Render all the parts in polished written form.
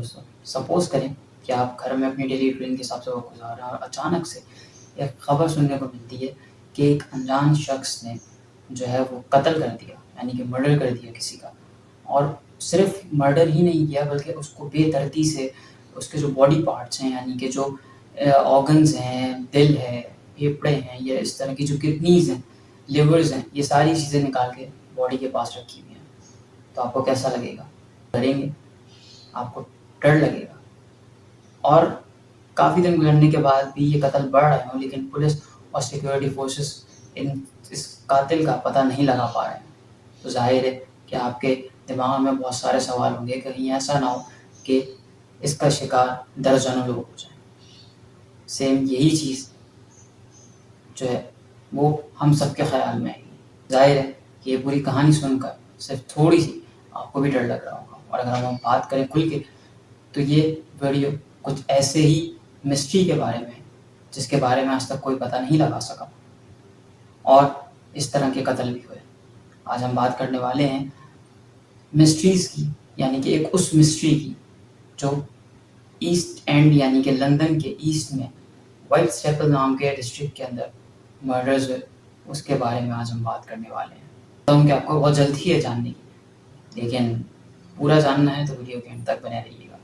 دوستوں، سپوز کریں کہ آپ گھر میں اپنی ڈیلی روٹین کے حساب سے وقت گزار رہے ہیں اور اچانک سے ایک خبر سننے کو ملتی ہے کہ ایک انجان شخص نے جو ہے وہ قتل کر دیا، یعنی کہ مرڈر کر دیا کسی کا، اور صرف مرڈر ہی نہیں کیا بلکہ اس کو بے دردی سے اس کے جو باڈی پارٹس ہیں، یعنی کہ جو آرگنز ہیں، دل ہے، پھیپھڑے ہیں، یا اس طرح کی جو کڈنیز ہیں، لیورز ہیں، یہ ساری چیزیں نکال کے باڈی کے پاس رکھی ہوئی ہیں، تو آپ کو کیسا لگے گا؟ ڈریں گے، آپ کو ڈر لگے گا. اور کافی دن گزرنے کے بعد بھی یہ قتل بڑھ رہے ہوں لیکن پولیس اور سیکورٹی فورسز اس قاتل کا پتہ نہیں لگا پا رہے ہیں، تو ظاہر ہے کہ آپ کے دماغ میں بہت سارے سوال ہوں گے، کہیں ایسا نہ ہو کہ اس کا شکار درجنوں لوگ ہو جائیں. سیم یہی چیز جو ہے وہ ہم سب کے خیال میں آئی. ظاہر ہے کہ یہ پوری کہانی سن کر صرف تھوڑی سی آپ کو بھی ڈر لگ رہا ہوگا، اور اگر ہم بات کریں کھل کے تو یہ ویڈیو کچھ ایسے ہی مسٹری کے بارے میں جس کے بارے میں آج تک کوئی پتہ نہیں لگا سکا، اور اس طرح کے قتل بھی ہوئے. آج ہم بات کرنے والے ہیں مسٹریز کی، یعنی کہ ایک اس مسٹری کی جو ایسٹ اینڈ یعنی کہ لندن کے ایسٹ میں وائٹ چیپل نام کے ڈسٹرکٹ کے اندر مرڈرز ہوئے، اس کے بارے میں آج ہم بات کرنے والے ہیں. کہ آپ کو بہت جلدی ہے جاننے کی، لیکن پورا جاننا ہے تو ویڈیو کے اینڈ تک بنے رہیے گا.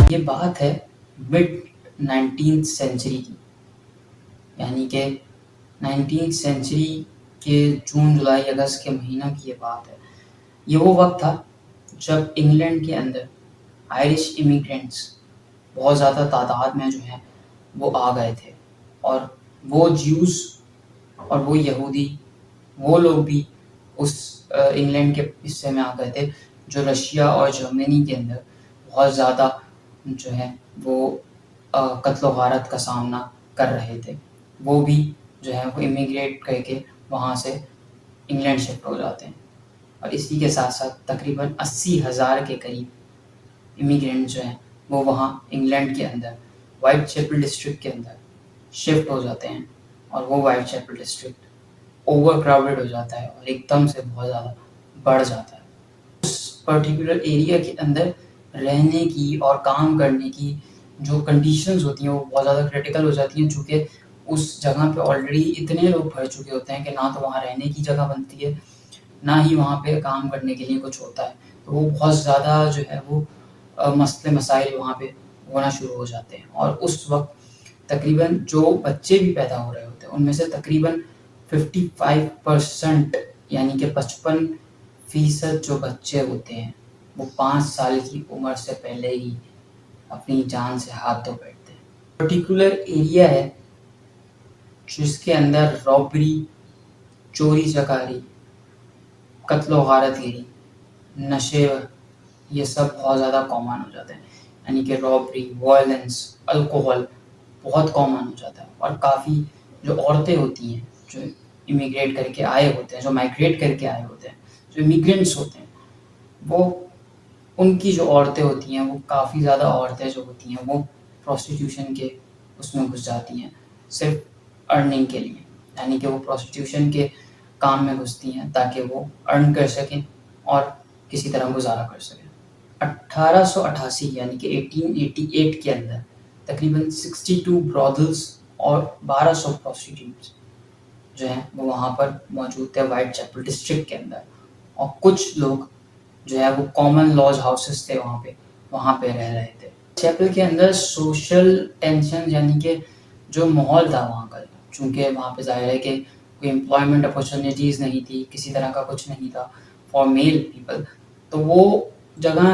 یہ بات ہے مڈ 19th سینچری کی، یعنی کہ 19th سینچری کے جون جولائی اگست کے مہینہ کی یہ بات ہے. یہ وہ وقت تھا جب انگلینڈ کے اندر آئرش امیگرینٹس بہت زیادہ تعداد میں جو ہیں وہ آ گئے تھے، اور وہ جیوز اور وہ یہودی وہ لوگ بھی اس انگلینڈ کے حصے میں آ گئے تھے جو رشیا اور جرمنی کے اندر بہت زیادہ جو ہے وہ قتل و غارت کا سامنا کر رہے تھے. وہ بھی جو ہے وہ امیگریٹ کر کے وہاں سے انگلینڈ شفٹ ہو جاتے ہیں، اور اسی کے ساتھ ساتھ تقریباً 80,000 کے قریب امیگرینٹ جو ہیں وہ وہاں انگلینڈ کے اندر وائٹ چیپل ڈسٹرکٹ کے اندر شفٹ ہو جاتے ہیں، اور وہ Whitechapel district overcrowded ہو جاتا ہے اور ایک دم سے بہت زیادہ بڑھ جاتا ہے. اس پرٹیکولر ایریا کے اندر رہنے کی اور کام کرنے کی جو کنڈیشنز ہوتی ہیں وہ بہت زیادہ کریٹیکل ہو جاتی ہیں، چونکہ اس جگہ پہ آلریڈی اتنے لوگ بھر چکے ہوتے ہیں کہ نہ تو وہاں رہنے کی جگہ بنتی ہے، نہ ہی وہاں پہ کام کرنے کے لیے کچھ ہوتا ہے. تو وہ بہت زیادہ جو ہے وہ مسئلے مسائل وہاں پہ ہونا شروع ہو جاتے ہیں. اور اس وقت تقریباً جو بچے بھی پیدا ہو رہے ہوتے ہیں ان میں سے تقریباً 55% یعنی کہ 55% جو بچے ہوتے ہیں وہ 5 سال کی عمر سے پہلے ہی اپنی جان سے ہاتھ دھو بیٹھتے ہیں. پرٹیکولر ایریا ہے جس کے اندر رابری، چوری چکاری، قتل و غارت گیری، نشے، یہ سب بہت زیادہ کامن ہو جاتے ہیں. یعنی کہ رابری، وائلنس، الکوہل بہت کامن ہو جاتا ہے. اور کافی جو عورتیں ہوتی ہیں جو امیگریٹ کر کے آئے ہوتے ہیں، جو مائگریٹ کر کے آئے ہوتے ہیں، جو امیگرینٹس ہوتے ہیں، وہ ان کی جو عورتیں ہوتی ہیں وہ کافی زیادہ عورتیں جو ہوتی ہیں وہ پروسٹیٹیوشن کے اس میں گھس جاتی ہیں صرف ارننگ کے لیے. یعنی کہ وہ پروسٹیٹیوشن کے کام میں گھستی ہیں تاکہ وہ ارن کر سکیں اور کسی طرح گزارا کر سکیں. 1888 یعنی کہ 1888 کے اندر تقریباً 62 برادلز اور 1200 پروسٹیٹیوٹس جو ہیں وہ وہاں پر موجود تھے وائٹ چیپل ڈسٹرکٹ کے اندر. اور کچھ لوگ جو ہے وہ کامن لاج ہاؤسز تھے وہاں پہ رہ رہے تھے. چیپل کے اندر سوشل ٹینشن یعنی کہ جو ماحول تھا وہاں کا، چونکہ وہاں پہ ظاہر ہے کہ کوئی امپلائمنٹ اپارچونیٹیز نہیں تھی، کسی طرح کا کچھ نہیں تھا فار میل پیپل، تو وہ جگہ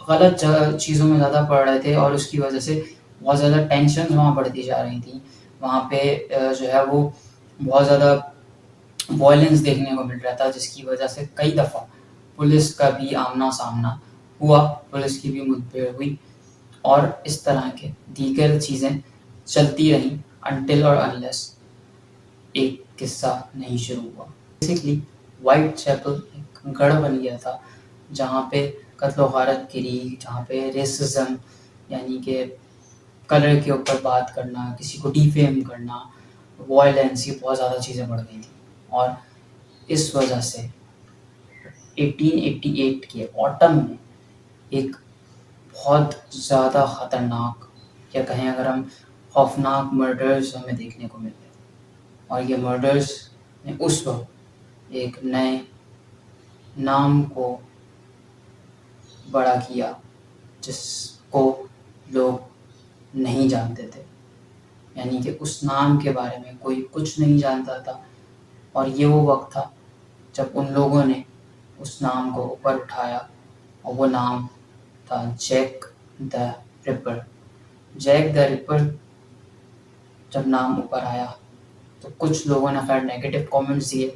غلط چیزوں میں زیادہ پڑ رہے تھے، اور اس کی وجہ سے بہت زیادہ ٹینشنز وہاں بڑھتی جا رہی تھیں. وہاں پہ جو ہے وہ بہت زیادہ وائلنس دیکھنے کو مل رہا تھا، جس کی وجہ سے کئی دفعہ پولیس کا بھی آمنا سامنا ہوا، پولیس کی بھی مدبھیڑ ہوئی، اور اس طرح کے دیگر چیزیں چلتی رہیں انٹل اور انلیس ایک قصہ نہیں شروع ہوا۔ بیسکلی وائٹ چیپل ایک گڑھ بن گیا تھا جہاں پہ قتل و غارت گری، جہاں پہ ریسزم یعنی کہ کلر کے اوپر بات کرنا، کسی کو ڈیفیم کرنا، وائلنس، یہ بہت زیادہ چیزیں بڑھ گئی تھیں، اور اس وجہ سے 1888 کے آٹم میں ایک بہت زیادہ خطرناک، یا کہیں اگر ہم خوفناک مرڈرز ہمیں دیکھنے کو ملے، اور یہ مرڈرز نے اس وقت ایک نئے نام کو بڑا کیا جس کو لوگ نہیں جانتے تھے، یعنی کہ اس نام کے بارے میں کوئی کچھ نہیں جانتا تھا، اور یہ وہ وقت تھا جب ان لوگوں نے اس نام کو اوپر اٹھایا، اور وہ نام تھا جیک دا رپر۔ جیک دا رپر جب نام اوپر آیا تو کچھ لوگوں نے خیر نیگیٹو کامنٹس دیے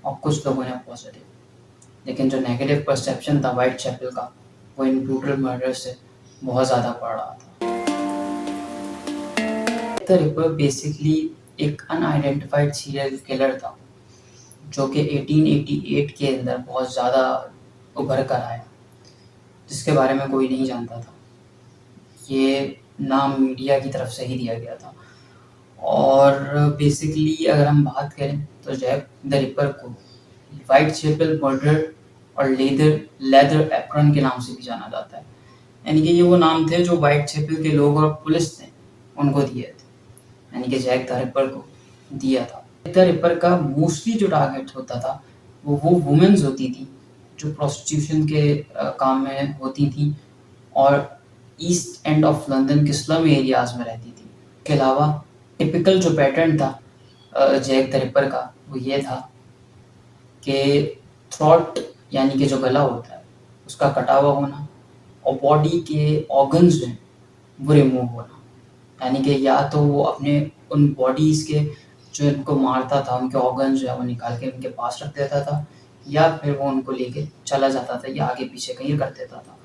اور کچھ لوگوں نے پازیٹیو، لیکن جو نیگیٹو پرسیپشن تھا وائٹ چیپل کا، وہ ان بروٹل مرڈر سے بہت زیادہ پڑ رہا تھا۔ دا رپر بیسکلی ایک ان آئیڈینٹیفائڈ سیریل کلر تھا جو کہ 1888 کے اندر بہت زیادہ ابھر کر آیا، جس کے بارے میں کوئی نہیں جانتا تھا۔ یہ نام میڈیا کی طرف سے ہی دیا گیا تھا، اور بیسکلی اگر ہم بات کریں تو جیک دا رپر کو وائٹ چیپل مرڈر اور لیدر ایپرن کے نام سے بھی جانا جاتا ہے، یعنی کہ یہ وہ نام تھے جو وائٹ چیپل کے لوگ اور پولیس نے ان کو دیے تھے، یعنی کہ جیک دا رپر کو دیا تھا۔ جیک دا رپر کا موسٹلی جو ٹارگیٹ ہوتا تھا وہ وومنز ہوتی تھیں جو پروسٹیٹیوشن کے کام میں ہوتی تھیں اور ایسٹ اینڈ آف لندن کے سلم ایریاز میں رہتی تھیں۔ اس کے علاوہ ٹپیکل جو پیٹرن تھا جیک دا رپر کا وہ یہ تھا کہ تھروٹ یعنی کہ جو گلا ہوتا ہے اس کا کٹا ہوا ہونا، اور باڈی کے آرگنز جو ہیں وہ ریموو ہونا، یعنی کہ یا تو وہ اپنے ان باڈیز کے جو ان کو مارتا تھا ان کے آرگنز جو ہے وہ نکال کے ان کے پاس رکھ دیتا تھا، یا پھر وہ ان کو لے کے چلا جاتا تھا یا آگے پیچھے کہیں کر دیتا تھا،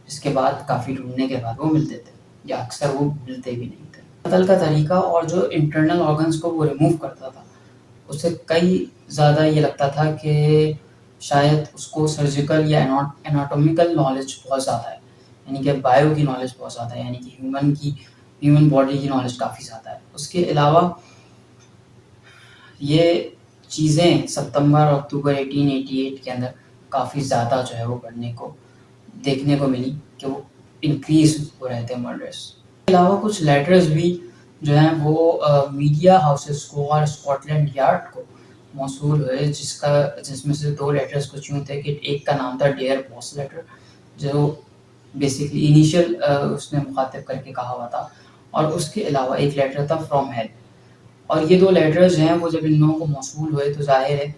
جس کے بعد کافی ڈھونڈنے کے بعد وہ ملتے تھے، یا اکثر وہ ملتے بھی نہیں تھے۔ قتل کا طریقہ اور جو انٹرنل آرگنز کو وہ ریموو کرتا تھا اس سے کئی زیادہ یہ لگتا تھا کہ شاید اس کو سرجیکل یا اناٹومیکل نالج بہت زیادہ ہے، یعنی کہ بایو کی نالج بہت زیادہ ہے، یعنی کہ ہیومن باڈی کی نالج کافی زیادہ ہے۔ اس کے علاوہ یہ چیزیں ستمبر اور اکتوبر 1888 کے اندر کافی زیادہ جو ہے وہ بڑھنے کو دیکھنے کو ملی کہ وہ انکریز ہو رہے تھے مرڈرس۔ اس کے علاوہ کچھ لیٹرز بھی جو ہیں وہ میڈیا ہاؤسز کو اور اسکاٹ لینڈ یارڈ کو موصول ہوئے، جس میں سے 2 لیٹرز کچھ یوں تھے کہ ایک کا نام تھا ڈیئر باس لیٹر، جو بیسکلی انیشیل اس نے مخاطب کر کے کہا ہوا تھا، اور اس کے علاوہ ایک لیٹر تھا فرام ہیل، اور یہ 2 لیٹرز ہیں وہ جب ان لوگوں کو موصول ہوئے تو ظاہر ہے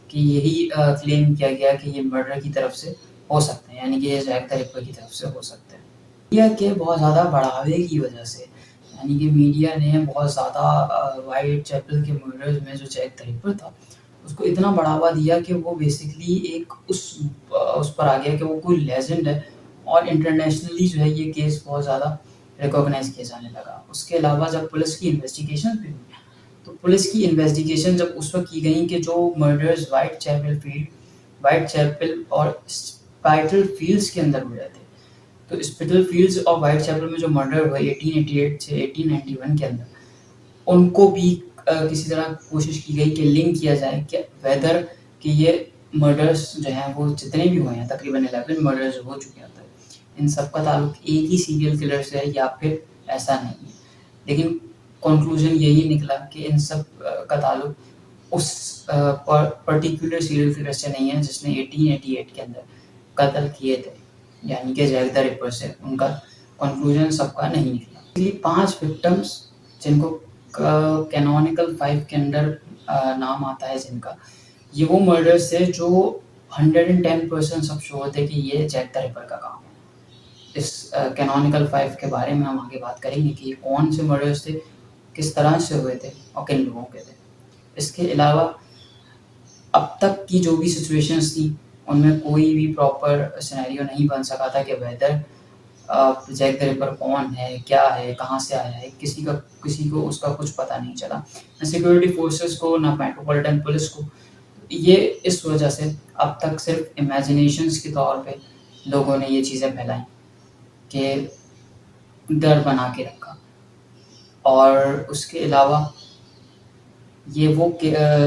کہ یہی کلیم کیا گیا کہ یہ مرڈر کی طرف سے ہو سکتے ہیں، یعنی کہ یہ جیک دا رپر کی طرف سے ہو سکتے ہیں۔ میڈیا کے بہت زیادہ بڑھاوے کی وجہ سے، یعنی کہ میڈیا نے بہت زیادہ وائٹ چیپل کے مرڈرز میں جو جیک دا رپر تھا اس کو اتنا بڑھاوا دیا کہ وہ بیسکلی ایک اس پر آ گیا کہ وہ کوئی لیجنڈ ہے، اور انٹرنیشنلی جو ہے یہ کیس بہت زیادہ ریکوگنائز کیا جانے لگا۔ اس کے علاوہ جب پولیس کی انویسٹیگیشن بھی ہوئی تو پولیس کی انویسٹیگیشن جب اس وقت کی گئی کہ جو مرڈرز وائٹ چیپل اور اسپائٹل فیلڈز کے اندر ہوئے تھے، تو اسپائٹل فیلڈز اور وائٹ چیپل میں جو مرڈر ہوئے 1888 سے 1891 کے اندر، ان کو بھی کسی طرح کوشش کی گئی کہ لنک کیا جائے کہ ویدر کہ یہ مرڈرز جو ہیں وہ جتنے بھی ہوئے ہیں تقریباً 11 مرڈرز ہو چکے ہیں، ان سب کا تعلق ایک ہی سیریل کلر سے ہے یا پھر ایسا نہیں ہے، لیکن کنکلوژن یہی نکلا کہ ان سب کا تعلق اس پرٹیکولر سیریل کلر سے نہیں ہے جس نے 1888 کے اندر قتل کیے تھے، یعنی کہ جیک دا رپر سے ان کا کنکلوژن سب کا نہیں نکلا۔ یہ 5 وکٹمز جن کو کینونیکل 5 کے اندر نام آتا ہے جن کا، یہ وہ مرڈرز تھے جو 110% سب شو ہوتے کہ یہ جیک دا رپر کا کام ہے۔ اس کینونیکل 5 کے بارے میں ہم آگے بات کریں گے کہ یہ کون سے مرڈرز تھے، کس طرح سے ہوئے تھے اور کن لوگوں کے تھے۔ اس کے علاوہ تک کی جو بھی سچویشنز تھیں ان میں کوئی بھی پراپر سینیریو نہیں بن سکا تھا کہ ویدر جیک دا رپر کون ہے، کیا ہے، کہاں سے آیا ہے، کسی کو اس کا کچھ پتہ نہیں چلا، نہ سیکورٹی فورسز کو، نہ میٹروپولیٹن پولیس کو. یہ اس وجہ سے اب تک صرف امیجنیشنز کے طور پہ لوگوں نے یہ چیزیں پھیلائیں کہ ڈر بنا کے رکھا. اور اس کے علاوہ یہ وہ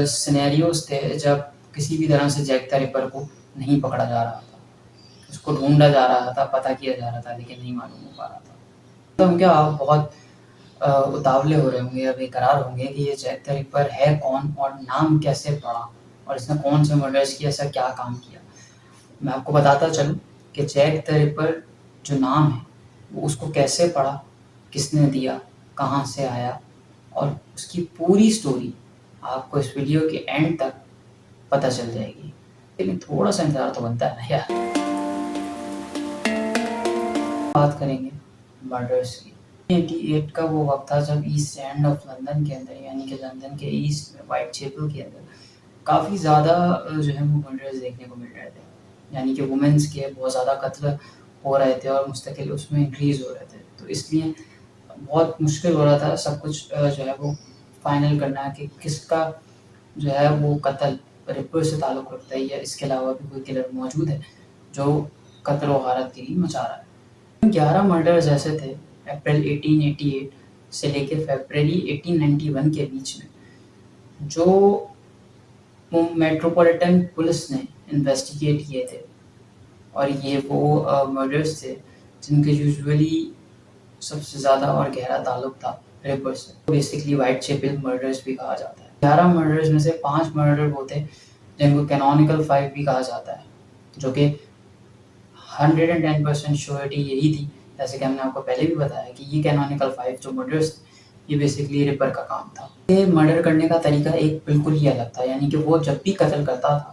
سینیریوز تھے جب کسی بھی طرح سے جیک دا رپر کو نہیں پکڑا جا رہا تھا، اس کو ڈھونڈا جا رہا تھا، پتہ کیا جا رہا تھا، لیکن نہیں معلوم ہو پا رہا تھا. تو ہم کیا آپ بہت اتاولے ہو رہے ہوں گے، اب اقرار ہوں گے کہ یہ جیک دا رپر ہے کون اور نام کیسے پڑا اور اس نے کون سے مرڈرز کی ایسا کیا کام کیا. میں آپ کو بتاتا چلوں کہ جیک دا رپر جو نام ہے وہ اس کو کیسے پڑا، کس نے دیا، کہاں سے آیا، اور اس کی پوری سٹوری آپ کو اس ویڈیو کے اینڈ تک پتہ چل جائے گی. لیکن تھوڑا سا انتظار تو بنتا ہے نا یار. بات کریں گے مرڈرس کی. 1988 کا وہ وقت تھا جب ایسٹ اینڈ آف لندن کے اندر، یعنی کہ لندن کے ایسٹ میں وائٹ چیپل کے اندر کافی زیادہ جو ہے وہ مرڈرز دیکھنے کو مل رہے تھے. یعنی کہ وومنس کے بہت زیادہ قتل ہو رہے تھے اور مستقل اس میں انکریز ہو رہے تھے. تو اس لیے بہت مشکل ہو رہا تھا سب کچھ جو ہے وہ فائنل کرنا کہ کس کا جو ہے وہ قتل رپر سے تعلق رکھتا ہے یا اس کے علاوہ بھی کوئی کلر موجود ہے جو قتل و غارت گری مچا رہا ہے. 11 مرڈرز ایسے تھے اپریل 1888 سے لے کے فیبرری 1891 کے بیچ میں جو میٹروپولیٹن پولیس نے انویسٹیگیٹ کیے تھے. اور یہ وہ مرڈرز تھے جن کے یوزولی سب سے زیادہ اور گہرا تعلق تھا ریپر سے. بیسکلی وائٹ چیپل مرڈرز بھی کہا جاتا ہے. 11 مرڈرز میں سے 5 مرڈر ہوتے جن کو کینونیکل 5 بھی کہا جاتا ہے، جو کہ 110% شیورٹی یہی تھی، جیسے کہ ہم نے آپ کو پہلے بھی بتایا کہ یہ کینونیکل 5 جو مرڈرز تھے یہ بیسکلی ریپر کا کام تھا. یہ مرڈر کرنے کا طریقہ ایک بالکل ہی الگ تھا. یعنی کہ وہ جب بھی قتل کرتا تھا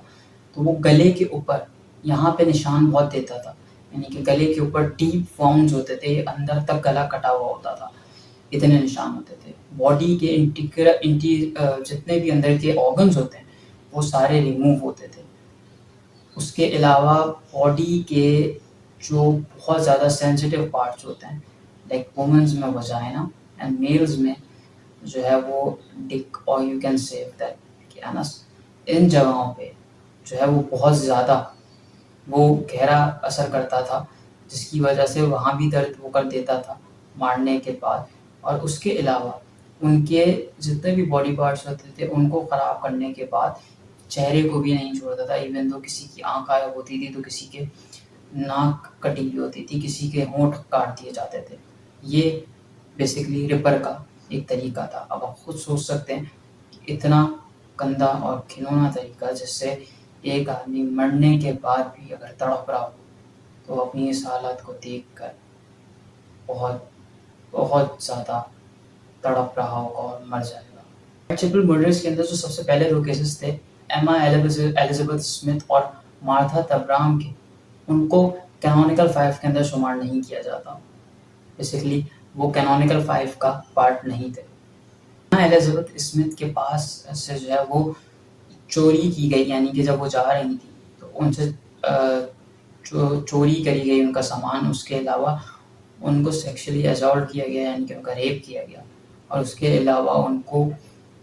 تو وہ گلے کے اوپر یہاں پہ نشان بہت دیتا تھا. یعنی کہ گلے کے اوپر ڈیپ واؤنڈز ہوتے تھے، اندر تک گلا کٹا ہوا ہوتا تھا، اتنے نشان ہوتے تھے. باڈی کے جتنے بھی اندر کے آرگنز ہوتے ہیں وہ سارے ریموو ہوتے تھے. اس کے علاوہ باڈی کے جو بہت زیادہ سینسیٹیو پارٹس ہوتے ہیں لائک وومنز میں وجائنا اینڈ میلز میں جو ہے وہ ڈک اور یو کین سیو دیٹ کہ انس، ان جگہوں پہ جو ہے وہ بہت زیادہ وہ گہرا اثر کرتا تھا، جس کی وجہ سے وہاں بھی درد وہ کر دیتا تھا مارنے کے بعد. اور اس کے علاوہ ان کے جتنے بھی باڈی پارٹس ہوتے تھے ان کو خراب کرنے کے بعد چہرے کو بھی نہیں چھوڑتا تھا. ایون تو کسی کی آنکھ غائب ہوتی تھی تو کسی کے ناک کٹی ہوئی ہوتی تھی، کسی کے ہونٹ کاٹ دیے جاتے تھے. یہ بیسکلی ریپر کا ایک طریقہ تھا. اب آپ خود سوچ سکتے ہیں کہ اتنا گندا اور گھنونا طریقہ جس سے ایک آدمی مرنے کے بعد بھی اگر تڑپ رہا ہو تو اپنی اس حالت کو دیکھ کر بہت بہت زیادہ تڑپ رہا ہوگا اور مر جائے گا. وائٹ چیپل مرڈرز کے اندر جو سب سے پہلے 2 کیسز تھے ایما ایلزبتھ اسمتھ اور مارتھا تبرام کے، ان کو کینونیکل 5 کے اندر شمار نہیں کیا جاتا. بیسکلی وہ کینونیکل 5 کا پارٹ نہیں تھے. ایما ایلزبتھ اسمتھ کے پاس سے جو ہے وہ چوری کی گئی، یعنی کہ جب وہ جا رہی تھی تو ان سے چوری کری گئی ان کا سامان. اس کے علاوہ ان کو سیکشلی اسالٹ کیا گیا، یعنی کہ ان کا ریپ کیا گیا. اور اس کے علاوہ ان کو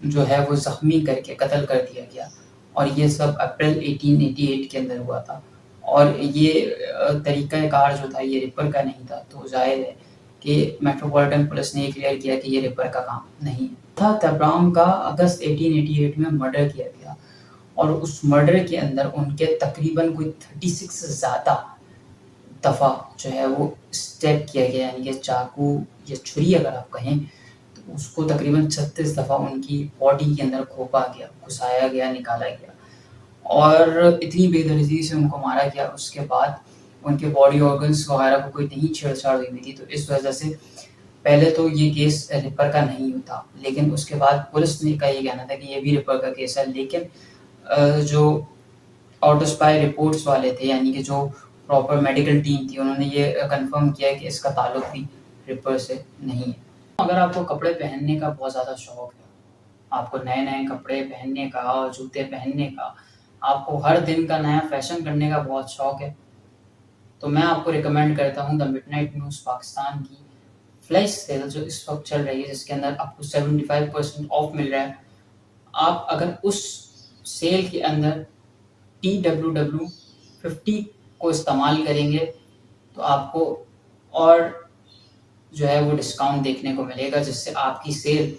جو ہے وہ زخمی کر کے قتل کر دیا گیا. اور یہ سب اپریل 1888 کے اندر ہوا تھا. اور یہ طریقہ کار جو تھا یہ ریپر کا نہیں تھا. تو ظاہر ہے کہ میٹروپولیٹن پولیس نے یہ کلیئر کیا کہ یہ ریپر کا کام نہیں ہے. تھا تبرام کا اگست 1888 میں مرڈر کیا گیا اور اس مرڈر کے اندر ان کے تقریباً کوئی 36 سے زیادہ دفعہ جو ہے وہ اسٹیپ کیا گیا، یعنی کہ چاقو یا چھری اگر آپ کہیں تو اس کو تقریباً 36 دفعہ ان کی باڈی کے اندر کھوپا گیا، گھسایا گیا، نکالا گیا اور اتنی بے دردی سے ان کو مارا گیا. اس کے بعد ان کے باڈی آرگنس وغیرہ کو کوئی نہیں چھیڑ چھاڑ ہوئی تھی. تو اس وجہ سے پہلے تو یہ کیس ریپر کا نہیں ہوتا، لیکن اس کے بعد پولیس نے کا یہ کہنا تھا کہ یہ بھی ریپر کا کیس ہے. لیکن جو آؤٹ اسپائی رپورٹس والے تھے، یعنی کہ جو پراپر میڈیکل ٹیم تھی، انہوں نے یہ کنفرم کیا کہ اس کا تعلق بھی ریپر سے نہیں ہے. اگر آپ کو کپڑے پہننے کا بہت زیادہ شوق ہے، آپ کو نئے نئے کپڑے پہننے کا، جوتے پہننے کا، آپ کو ہر دن کا نیا فیشن کرنے کا بہت شوق ہے تو میں آپ کو ریکمینڈ کرتا ہوں the mid night news Pakistan کی فلیش سیل جو اس وقت چل رہی ہے، جس کے اندر آپ کو 75% آف مل رہا ہے. آپ اگر اس سیل کے اندر TWW50 کو استعمال کریں گے تو آپ کو اور جو ہے وہ ڈسکاؤنٹ دیکھنے کو ملے گا، جس سے آپ کی سیل،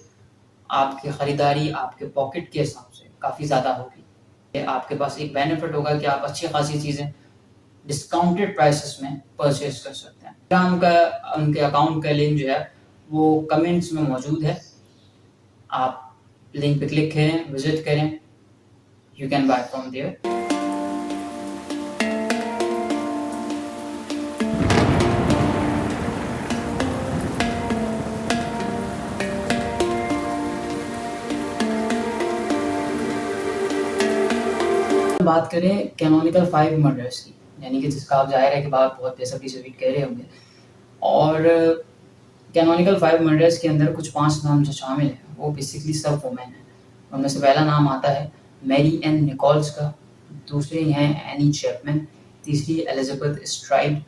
آپ کی خریداری آپ کے پاکٹ کے حساب سے کافی زیادہ ہوگی. آپ کے پاس ایک بینیفٹ ہوگا کہ آپ اچھی خاصی چیزیں ڈسکاؤنٹڈ پرائسز میں پرچیز کر سکتے ہیں. ان کے اکاؤنٹ کا لنک جو ہے وہ کمنٹس میں موجود ہے، آپ لنک پہ کلک کریں، وزٹ کریں، you can buy from there. بات کریں کینونیکل 5 مرڈرس کی، یعنی کہ جس کا آپ ظاہر ہے کہ بہت بے صبری سے ویٹ کہہ رہے ہوں گے. اور کینونیکل 5 مرڈرس کے اندر کچھ 5 نام جو شامل ہیں وہ بیسکلی سب وومین ہیں. ان میں سے پہلا نام آتا ہے میری این نکولز کا، دوسری ہیں اینی چیپمن، تیسری ایلزبتھ اسٹرائڈ،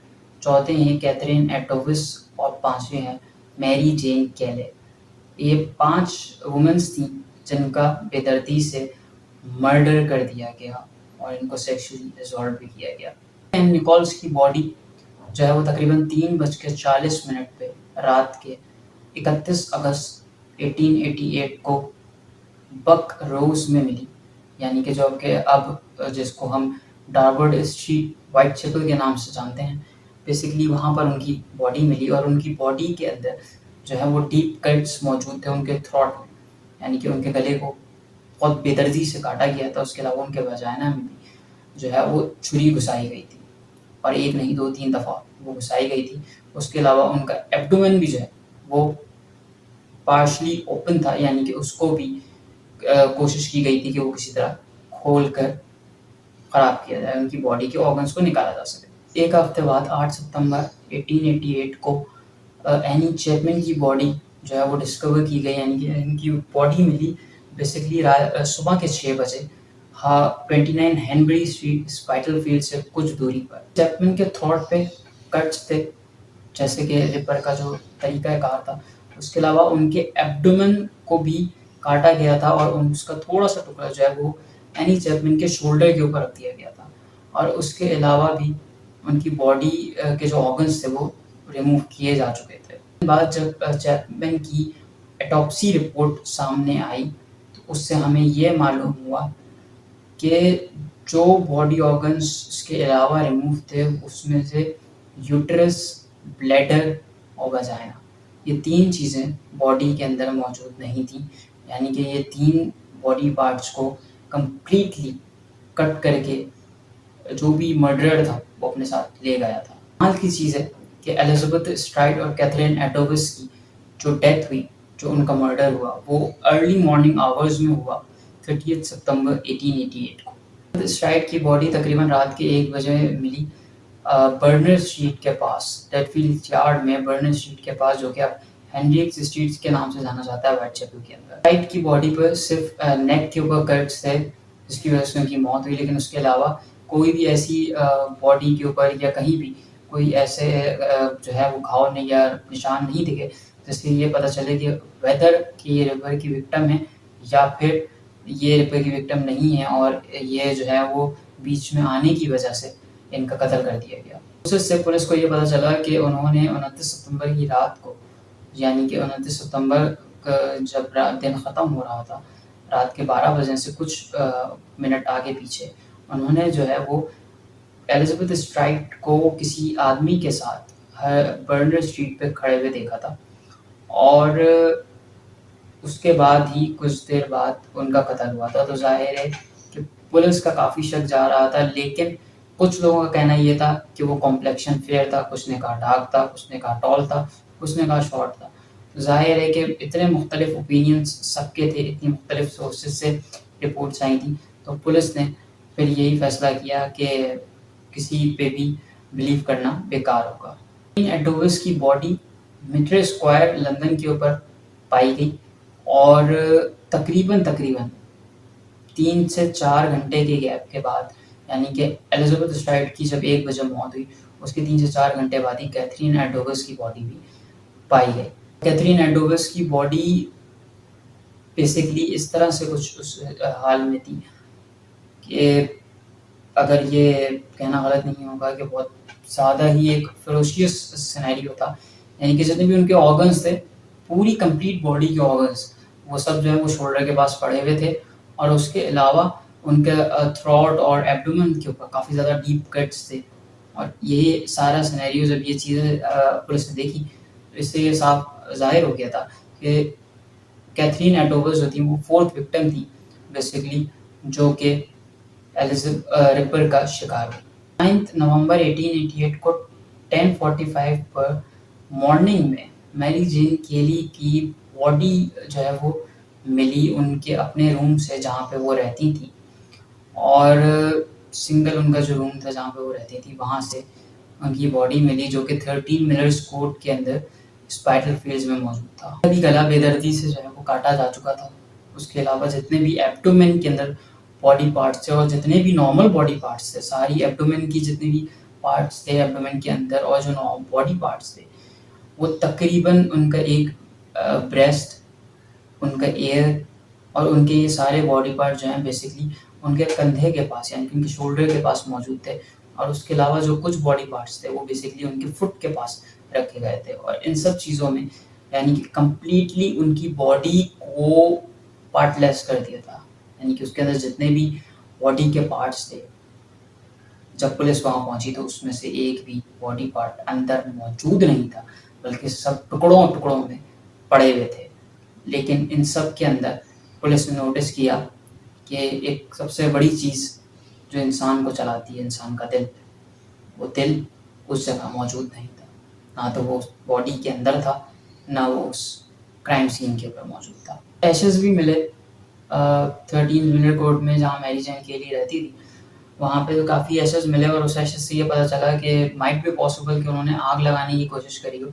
چوتھے ہیں کیتھرین ایٹووس اور پانچویں ہیں میری جین کیلے. یہ 5 وومنس تھیں جن کا بے دردی سے مرڈر کر دیا گیا اور ان کو سیکشولی اسالٹ بھی کیا گیا. این نکولز کی باڈی جو ہے وہ تقریباً 3:40 پہ رات کے 31 اگست 1888 کو بک روز میں ملی، یعنی کہ جو کہ اب جس کو ہم ڈارورڈ اسٹریٹ وائٹ چیپل کے نام سے جانتے ہیں. بیسکلی وہاں پر ان کی باڈی ملی اور ان کی باڈی کے اندر جو ہے وہ ڈیپ کٹس موجود تھے ان کے تھروٹ میں، یعنی کہ ان کے گلے کو بہت بے دردی سے کاٹا گیا تھا. اس کے علاوہ ان کے وجائنا میں بھی جو ہے وہ چھری گھسائی گئی تھی، اور ایک نہیں 2-3 دفعہ وہ گھسائی گئی تھی. اس کے علاوہ ان کا ایبڈومن بھی جو ہے وہ پارشلی اوپن تھا، یعنی کہ اس کو بھی کوشش کی گئی تھی کہ وہ کسی طرح کھول کر خراب کیا جائے، ان کی باڈی کے آرگنس کو نکالا جا سکے. ایک ہفتے بعد 8 ستمبر 1888 کو اینی چیپمن کی باڈی جو ہے وہ ڈسکور کی گئی، یعنی کہ ان کی باڈی ملی بیسکلی صبح کے 6 بجے 29 ہینبری اسٹریٹ اسپائٹل فیلڈ سے کچھ دوری پر. چیپمن کے تھروٹ پہ کٹس تھے جیسے کہ ریپر کا جو طریقہ کار تھا. اس کے علاوہ ان کے ایبڈومن کو بھی کاٹا گیا تھا اور اس کا تھوڑا سا ٹکڑا جو ہے وہ اینی چیپمن کے شولڈر کے اوپر رکھ دیا گیا تھا. اور اس کے علاوہ بھی ان کی باڈی کے جو آرگنس تھے وہ ریموو کیے جا چکے تھے. بعد جب چیپمن کی ایٹوپسی رپورٹ سامنے آئی تو اس سے ہمیں یہ معلوم ہوا کہ جو باڈی آرگنس اس کے علاوہ ریموو تھے اس میں سے یوٹرس، بلیڈر اور وجائنا، یہ 3 چیزیں باڈی کے اندر موجود نہیں تھیں، یعنی کہ یہ 3 باڈی پارٹس کو کمپلیٹلی کٹ کر کے جو بھی مرڈرر تھا وہ اپنے ساتھ لے گیا تھا. حال کی چیز ہے کہ ایلزبتھ اسٹرائڈ اور کیتھرین ایٹووس کی جو ڈیتھ ہوئی، جو ان کا مرڈر ہوا، وہ ارلی مارننگ آورز میں ہوا 30 ستمبر 1888 کو. اسٹرائڈ کی باڈی تقریباً رات کے 1 بجے ملی برنر اسٹریٹ کے پاس، ڈیڈ فیلڈ یارڈ میں برنر اسٹریٹ کے پاس، جو کہ اب ہینڈریکس اسٹریٹ کے نام سے جانا جاتا ہے وائٹ چیپل کے اندر. اسٹرائڈ کی باڈی پر صرف نیک کے اوپر کٹس تھے جس کی وجہ سے ان کی موت ہوئی، لیکن اس کے علاوہ کوئی بھی ایسی باڈی کے اوپر یا کہیں بھی کوئی ایسے جو ہے وہ گھاؤ نہیں یا نشان نہیں دکھے جس سے یہ پتہ چلے کہ ویدر کہ یہ ریپر کی وکٹم ہے یا پھر یہ ریپر کی وکٹم نہیں ہے اور یہ جو ہے وہ بیچ میں آنے کی وجہ سے ان کا قتل کر دیا گیا. اس سے پولیس کو یہ پتہ چلا کہ انہوں نے 29 ستمبر کی رات کو، یعنی کہ 29 ستمبر جب دن ختم ہو رہا تھا، رات کے 12 بجے سے کچھ منٹ آگے پیچھے، انہوں نے جو ہے وہ ایلزبتھ اسٹرائڈ کو کسی آدمی کے ساتھ برنر اسٹریٹ پہ کھڑے ہوئے دیکھا تھا، اور اس کے بعد ہی کچھ دیر بعد ان کا قتل ہوا تھا. تو ظاہر ہے کہ پولیس کا کافی شک جا رہا تھا، لیکن کچھ لوگوں کا کہنا یہ تھا کہ وہ کمپلیکشن فیئر تھا، کچھ نے کہا ڈارک تھا، کچھ نے کہا ٹال تھا، کچھ نے کہا شارٹ تھا. ظاہر ہے کہ اتنے مختلف اوپینینز سب کے تھے، اتنی مختلف سورسز سے رپورٹس آئی تھیں، تو پولیس نے پھر یہی فیصلہ کیا کہ کسی پہ بھی بلیو کرنا بیکار ہوگا. ایٹووس کی باڈی میٹر اسکوائر لندن کے اوپر پائی گئی اور تقریباً 3 سے 4 گھنٹے کے گیپ کے بعد، یعنی کہ الزبتھ اسٹرائیڈ کی جب 1 بجے موت ہوئی، اس کے 3 سے 4 گھنٹے بعد ہی کیتھرین ایڈوبس کی باڈی بھی پائی گئی۔ کیتھرین ایڈوبس کی باڈی بیسکلی اس طرح سے کچھ اس حال میں تھی کہ اگر یہ کہنا غلط نہیں ہوگا کہ بہت زیادہ ہی ایک فروشیس سینیریو تھا، یعنی کہ جتنے بھی ان کے آرگنس تھے، پوری کمپلیٹ باڈی کے آرگنس وہ سب جو ہے وہ شولڈر کے پاس پڑے ہوئے تھے، اور اس کے علاوہ ان کے تھروٹ اور ایبڈومن کے اوپر کافی زیادہ ڈیپ کٹس تھے۔ اور یہ سارا سینیریو جب یہ چیزیں پولیس نے دیکھی تو اس سے یہ صاف ظاہر ہو گیا تھا کہ کیتھرین ایڈوبس جو تھی وہ 4th وکٹم تھی بیسکلی، جو کہ رپر کا شکار ہوئی۔ 9 نومبر 1888 کو 10:45 پر مارننگ میں میری جین کیلی کی باڈی جو ہے وہ ملی ان کے اپنے روم سے جہاں پہ وہ رہتی تھی، اور سنگل ان کا جو روم تھا جہاں پہ وہ رہتی تھی وہاں سے ان کی باڈی ملی، جو کہ 13 ملرز کوٹ کے اندر اسپائٹل فیلڈز میں موجود تھا۔ ابھی گلا بے دردی سے جو ہے وہ کاٹا جا چکا تھا۔ اس کے علاوہ جتنے بھی ایبڈومن کے اندر باڈی پارٹس تھے اور جتنے بھی نارمل باڈی پارٹس تھے، ساری ایبڈومن کی جتنے بھی پارٹس تھے ایبڈومن کے اندر، اور جو باڈی پارٹس تھے وہ تقریباً ان کا ایک بریسٹ، ان کا ایئر اور ان کے یہ سارے باڈی پارٹ جو ہیں بیسکلی ان کے کندھے کے پاس، یعنی کہ ان کے شولڈر کے پاس موجود تھے، اور اس کے علاوہ جو کچھ باڈی پارٹس تھے وہ بیسکلی ان کے فٹ کے پاس رکھے گئے تھے۔ اور ان سب چیزوں میں یعنی کہ کمپلیٹلی ان کی باڈی کو پارٹ لیس کر دیا تھا، یعنی کہ اس کے اندر جتنے بھی باڈی کے پارٹس تھے، جب پولیس وہاں پہنچی تو اس میں سے ایک بھی باڈی پارٹ اندر موجود نہیں تھا، بلکہ سب ٹکڑوں ٹکڑوں میں پڑے ہوئے تھے۔ لیکن ان سب کے اندر پولیس نے نوٹس کیا کہ ایک سب سے بڑی چیز جو انسان کو چلاتی ہے، انسان کا دل، وہ دل اس جگہ موجود نہیں تھا، نہ تو وہ اس باڈی کے اندر تھا، نہ وہ اس کرائم سین کے اوپر موجود تھا۔ ایشز بھی ملے 13 ملر کوٹ میں جہاں میری جین کیلی رہتی تھی، وہاں پہ تو کافی ایشز ملے، اور اس ایشز سے یہ پتہ چلا کہ مائٹ بی پاسبل کہ انہوں نے آگ لگانے کی کوشش کری ہو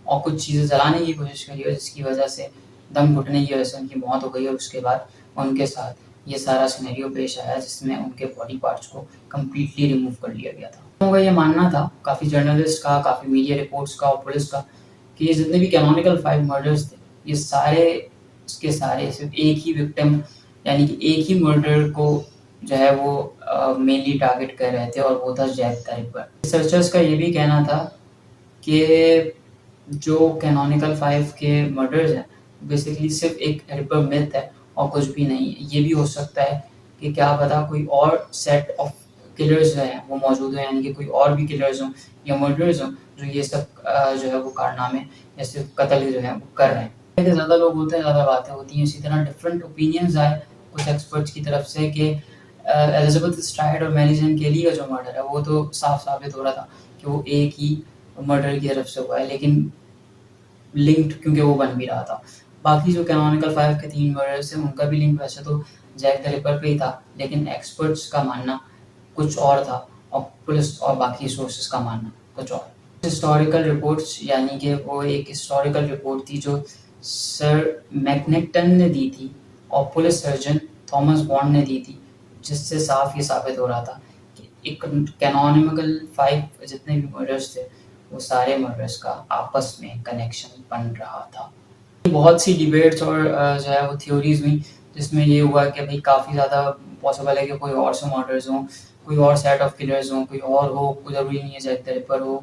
اور کچھ چیزیں جلانے کی کوشش کری ہو، جس کی وجہ سے دم گھٹنے کی وجہ سے ان کی موت ہو گئی، اور اس کے بعد ان کے ساتھ یہ سارا سینیریو پیش آیا جس میں ان کے باڈی پارٹس کو کمپلیٹلی ریموو کر لیا گیا تھا۔ لوگوں کا یہ ماننا تھا، کافی جرنلسٹ کا، کافی میڈیا رپورٹس کا اور پولیس کا، کہ یہ جتنے بھی کینونیکل 5 مرڈرز تھے، یہ سارے اس کے سارے صرف ایک ہی وکٹم، یعنی کہ ایک ہی مرڈر کو جو ہے وہ مینلی ٹارگٹ کر رہے تھے، اور وہ تھا جیک دا رپر۔ ریسرچرز کا یہ بھی کہنا تھا کہ جو کینونیکل 5 کے مرڈرز ہیں بیسکلی صرف ایک رپر میتھ ہے اور کچھ بھی نہیں۔ یہ بھی ہو سکتا ہے کہ کیا پتا کوئی اور سیٹ آف کلرز جو ہیں وہ موجود ہیں، یعنی کہ کوئی اور بھی کلرز ہوں یا مرڈرز ہوں جو یہ سب جو ہے وہ کارنامے یا صرف قتل جو ہے وہ کر رہے ہیں۔ کہ زیادہ لوگ ہوتے ہیں، زیادہ باتیں ہوتی ہیں، اسی طرح ڈفرینٹ اوپینینز آئے کچھ ایکسپرٹس کی طرف سے کہ الزبتھ اسٹرائیڈ اور میری جین کیلی کا جو مرڈر ہے وہ تو صاف ثابت ہو رہا تھا کہ وہ ایک ہی مرڈر کی طرف سے ہوا ہے، لیکن لنکڈ کیونکہ وہ بن بھی رہا تھا۔ باقی جو کینونیکل 5 کے 3 مرڈرز ہیں ان کا بھی لنک ویسے تو جیک دا رپر پہ ہی تھا، لیکن ایکسپرٹس کا ماننا کچھ اور تھا، اور پولیس اور باقی سورسز کا ماننا کچھ اور۔ ہسٹوریکل رپورٹس، یعنی کہ وہ ایک ہسٹوریکل رپورٹ تھی جو سر میکنیکٹن نے دی تھی اور پولیس سرجن تھامس بانڈ نے دی تھی، جس سے صاف یہ ثابت ہو رہا تھا کہ ایک کینونیکل 5 جتنے بھی مرڈرز تھے وہ سارے مرڈرز کا آپس میں کنیکشن بن رہا تھا۔ بہت سی ڈیبیٹس اور جو ہے وہ تھیوریز ہوئیں جس میں یہ ہوا کہ بھئی کافی زیادہ پاسبل ہے کہ کوئی اور سے مرڈرز ہوں، کوئی اور سیٹ آف کلرز ہوں، کوئی اور ہو، کوئی ضروری نہیں ہے جیک دا رپر ہو۔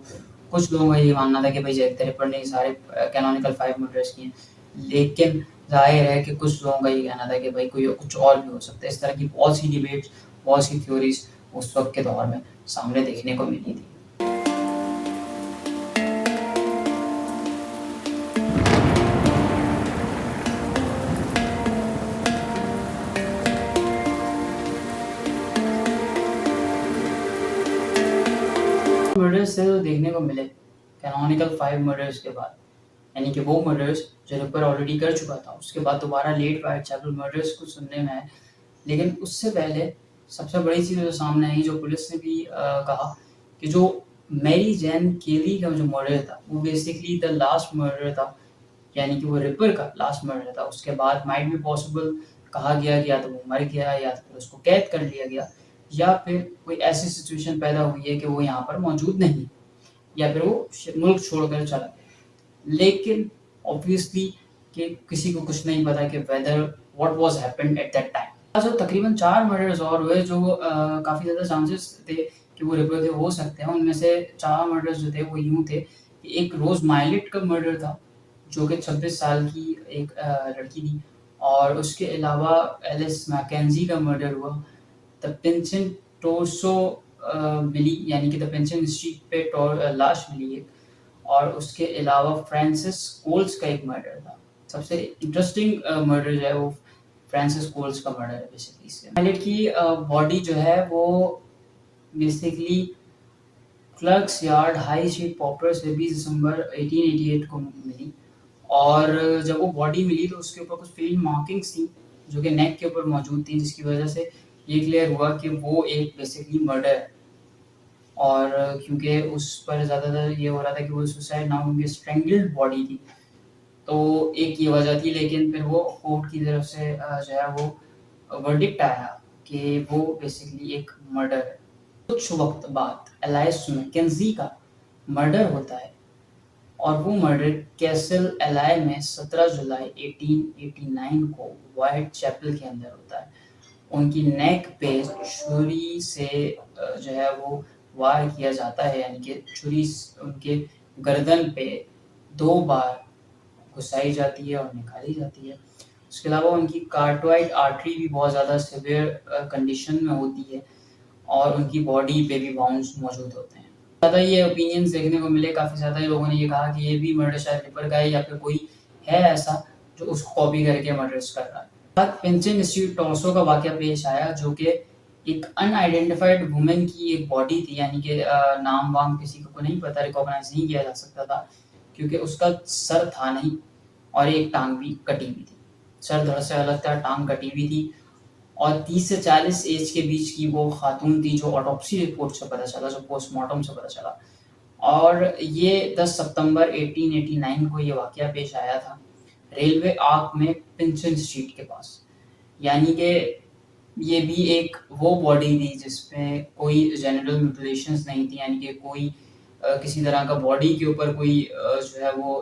کچھ لوگوں کا یہ ماننا تھا کہ بھئی جیک دا رپر نے سارے کینونیکل 5 مرڈرز کیے ہیں، لیکن ظاہر ہے کہ کچھ لوگوں کا یہ کہنا تھا کہ بھئی کوئی کچھ اور بھی ہو سکتا ہے۔ اس طرح کی بہت سی ڈیبیٹس، بہت سی تھیوریز اس وقت کے دور میں سامنے دیکھنے کو ملی تھی۔ مرڈرز سے جو دیکھنے کو ملے کینونیکل 5 مرڈرز کے بعد، یعنی کہ وہ مرڈرز جو رپر آلریڈی کر چکا تھا، اس کے بعد دوبارہ لیٹ وائٹ چیپل مرڈرز کو سننے میں آئے، لیکن اس سے پہلے سب سے بڑی چیز جو سامنے آئی، جو پولیس نے بھی کہا کہ جو میری جین کیلی کا جو مرڈر تھا وہ بیسکلی دا لاسٹ مرڈر تھا، یعنی کہ وہ رپر کا لاسٹ مرڈر تھا۔ اس کے بعد مائٹ بی پاسبل کہا گیا کہ یا تو وہ مر گیا یا تو پھر اس کو قید کر لیا گیا یا پھر کوئی ایسی سچویشن پیدا ہوئی ہے کہ وہ یہاں پر موجود نہیں یا پھر وہ ملک چھوڑ کر چلا گیا. لیکن obviously کہ کسی کو کچھ نہیں پتا کہ whether what was happened at that time. جو تقریباً 4 مرڈرز اور ہوئے جو کافی زیادہ چانسز تھے کہ وہ ریپورٹ ہو سکتے ہیں. ان میں سے 4 مرڈرز جو تھے وہ یوں تھے کہ ایک روز مائلٹ کا مرڈر تھا جو کہ 26 سال کی ایک لڑکی تھی, اور اس کے علاوہ ایلس میکنزی کا مرڈر ہوا. دا پنچن ٹورسو ملی یعنی کہ دا پنچن اسٹریٹ پہ لاش ملی ایک, اور اس کے علاوہ فرانسس کولز کا ایک مرڈر تھا. سب سے انٹرسٹنگ مرڈر جو ہے وہ فرانسس کولز کا مرڈر ہے بیسیکلی. سے پائلٹ کی باڈی جو ہے وہ basically Clarke's yard high street Poplar سے 20 دسمبر 1888 کو ملی, اور جب وہ باڈی ملی تو اس کے اوپر کچھ فیلڈ مارکنگس تھیں جو کہ نیک کے اوپر موجود تھیں, جس کی وجہ سے یہ کلیئر ہوا کہ وہ ایک بیسیکلی مرڈر ہے. اور کیونکہ اس پر زیادہ تر یہ ہو رہا تھا کہ وہ سوسائڈ نہ ہوں گے, اسٹرینگلڈ باڈی تھی, تو ایک یہ وجہ تھی. لیکن پھر وہ کورٹ کی طرف سے جو ہے وہ ورڈکٹ آیا کہ وہ بیسیکلی ایک مرڈر ہے. کچھ وقت بعد ایلائس میکنزی کا مرڈر ہوتا ہے, اور وہ مرڈر کیسل ایلائی میں 17 جولائی 1889 کو وائٹ چیپل کے اندر ہوتا ہے. ان کی نیک پہ چھری سے جو ہے وہ وار کیا جاتا ہے, یعنی کہ چھری ان کے گردن پہ 2 بار گھسائی جاتی ہے اور نکالی جاتی ہے. اس کے علاوہ ان کی کارٹوائڈ آرٹری بھی بہت زیادہ سیویئر کنڈیشن میں ہوتی ہے, اور ان کی باڈی پہ بھی باؤنڈز موجود ہوتے ہیں. زیادہ یہ اوپینینز دیکھنے کو ملے, کافی زیادہ لوگوں نے یہ کہا کہ یہ بھی مرڈر شاید ریپر کا ہے یا پھر کوئی ہے ایسا جو اس کو کاپی کر کے مرڈرز کر رہا ہے. بعد پنچن انسٹیٹیوٹ ٹورسو کا واقعہ پیش آیا جو کہ ایک ان آئیڈینٹیفائڈ وومن کی ایک باڈی تھی, یعنی کہ نام وام کسی کو نہیں پتا, ریکوگنائز نہیں کیا جا سکتا تھا کیونکہ اس کا سر تھا نہیں اور ایک ٹانگ بھی کٹی ہوئی تھی. سر دھڑ سے الگ تھا, ٹانگ کٹی ہوئی تھی, اور 30 سے 40 ایج کے بیچ کی وہ خاتون تھی جو آٹوپسی رپورٹ سے پتہ چلا, جو پوسٹ مارٹم سے پتہ چلا. اور یہ 10 ستمبر 1889 کو یہ واقعہ پیش آیا تھا ریلوے آرک میں پنچن اسٹریٹ کے پاس. یعنی کہ یہ بھی ایک وہ باڈی تھی جس میں کوئی جینیٹل میوٹیلیشنز نہیں تھی, یعنی کہ کوئی کسی طرح کا باڈی کے اوپر کوئی جو ہے وہ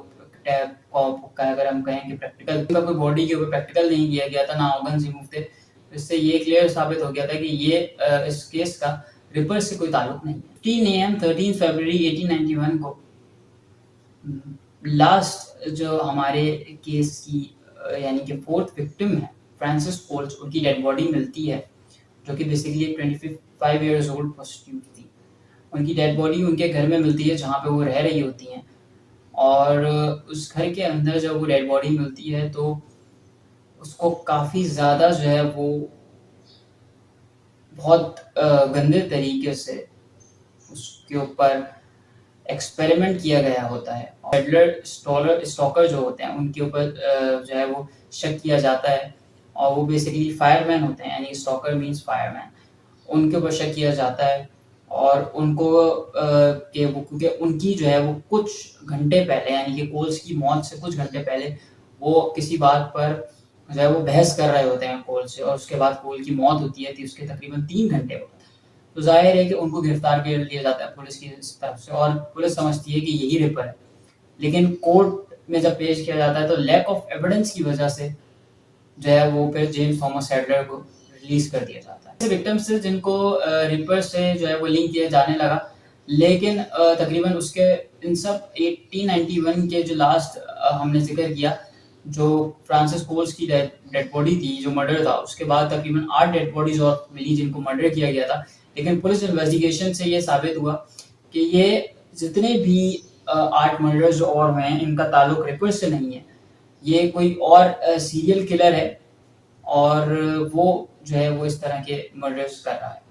اگر ہم کہیں کہ پریکٹیکل کوئی باڈی کے اوپر پریکٹیکل نہیں کیا گیا تھا, نہ آرگنز ریموو تھے. اس سے یہ کلیئر ثابت ہو گیا تھا کہ یہ اس کیس کا ریپر سے کوئی تعلق نہیں ہے. 15 AM 13 فروری 1891 کو لاسٹ جو ہمارے کیس کی یعنی کہ 4th وکٹم ہے فرانسس کولز, ان کی ڈیڈ باڈی ملتی ہے جو کہ بیسیکلی 25 ایئرز اولڈ پروسٹیوٹ تھی. ان کی ڈیڈ باڈی ان کے گھر میں ملتی ہے جہاں پہ وہ رہ رہی ہوتی ہیں, اور اس گھر کے اندر جب وہ ڈیڈ باڈی ملتی ہے تو اس کو کافی زیادہ جو ہے وہ بہت گندے طریقے سے اس کے اوپر ایکسپیریمنٹ کیا گیا ہوتا ہے. ایڈلر اسٹاکر جو ہوتے ہیں ان کے اوپر جو ہے وہ شک کیا جاتا ہے, اور وہ بیسیکلی فائر مین ہوتے ہیں, یعنی اسٹاکر مینس فائر مین. ان کے اوپر شک کیا جاتا ہے, اور ان کو کہ وہ کیونکہ ان کی جو ہے وہ کچھ گھنٹے پہلے یعنی کہ کولز کی موت سے کچھ گھنٹے پہلے وہ کسی بات پر جو ہے وہ بحث کر رہے ہوتے ہیں کول سے, اور اس کے بعد کول کی موت ہوتی ہے اس کے تقریباً 3 گھنٹے بعد. تو ظاہر ہے کہ ان کو گرفتار کر لیا جاتا ہے پولیس کی طرف سے, اور پولیس سمجھتی ہے کہ یہی ریپر ہے. لیکن کورٹ میں جب پیش کیا جاتا ہے تو لیک آف ایویڈنس کی وجہ سے جو ہے وہ پھر جیمز تھامس ایڈلر کو ریلیز کر دیا جاتا ہے. ایسے وکٹمس سے جن کو ریپر سے جو ہے وہ لنک کیا جانے لگا, لیکن تقریباً اس کے ان سب 1891 کے جو لاسٹ ہم نے ذکر کیا جو فرانسس کولز کی ڈیڈ باڈی تھی جو مرڈر تھا, اس کے بعد تقریباً 8 ڈیڈ باڈیز اور ملی جن کو مرڈر کیا گیا تھا. لیکن پولیس انویسٹیگیشن سے یہ ثابت ہوا کہ یہ جتنے بھی 8 مرڈرز اور ہیں ان کا تعلق ریپر سے نہیں ہے, یہ کوئی اور سیریل کلر ہے, اور وہ جو ہے وہ اس طرح کے مرڈرز کر رہا ہے.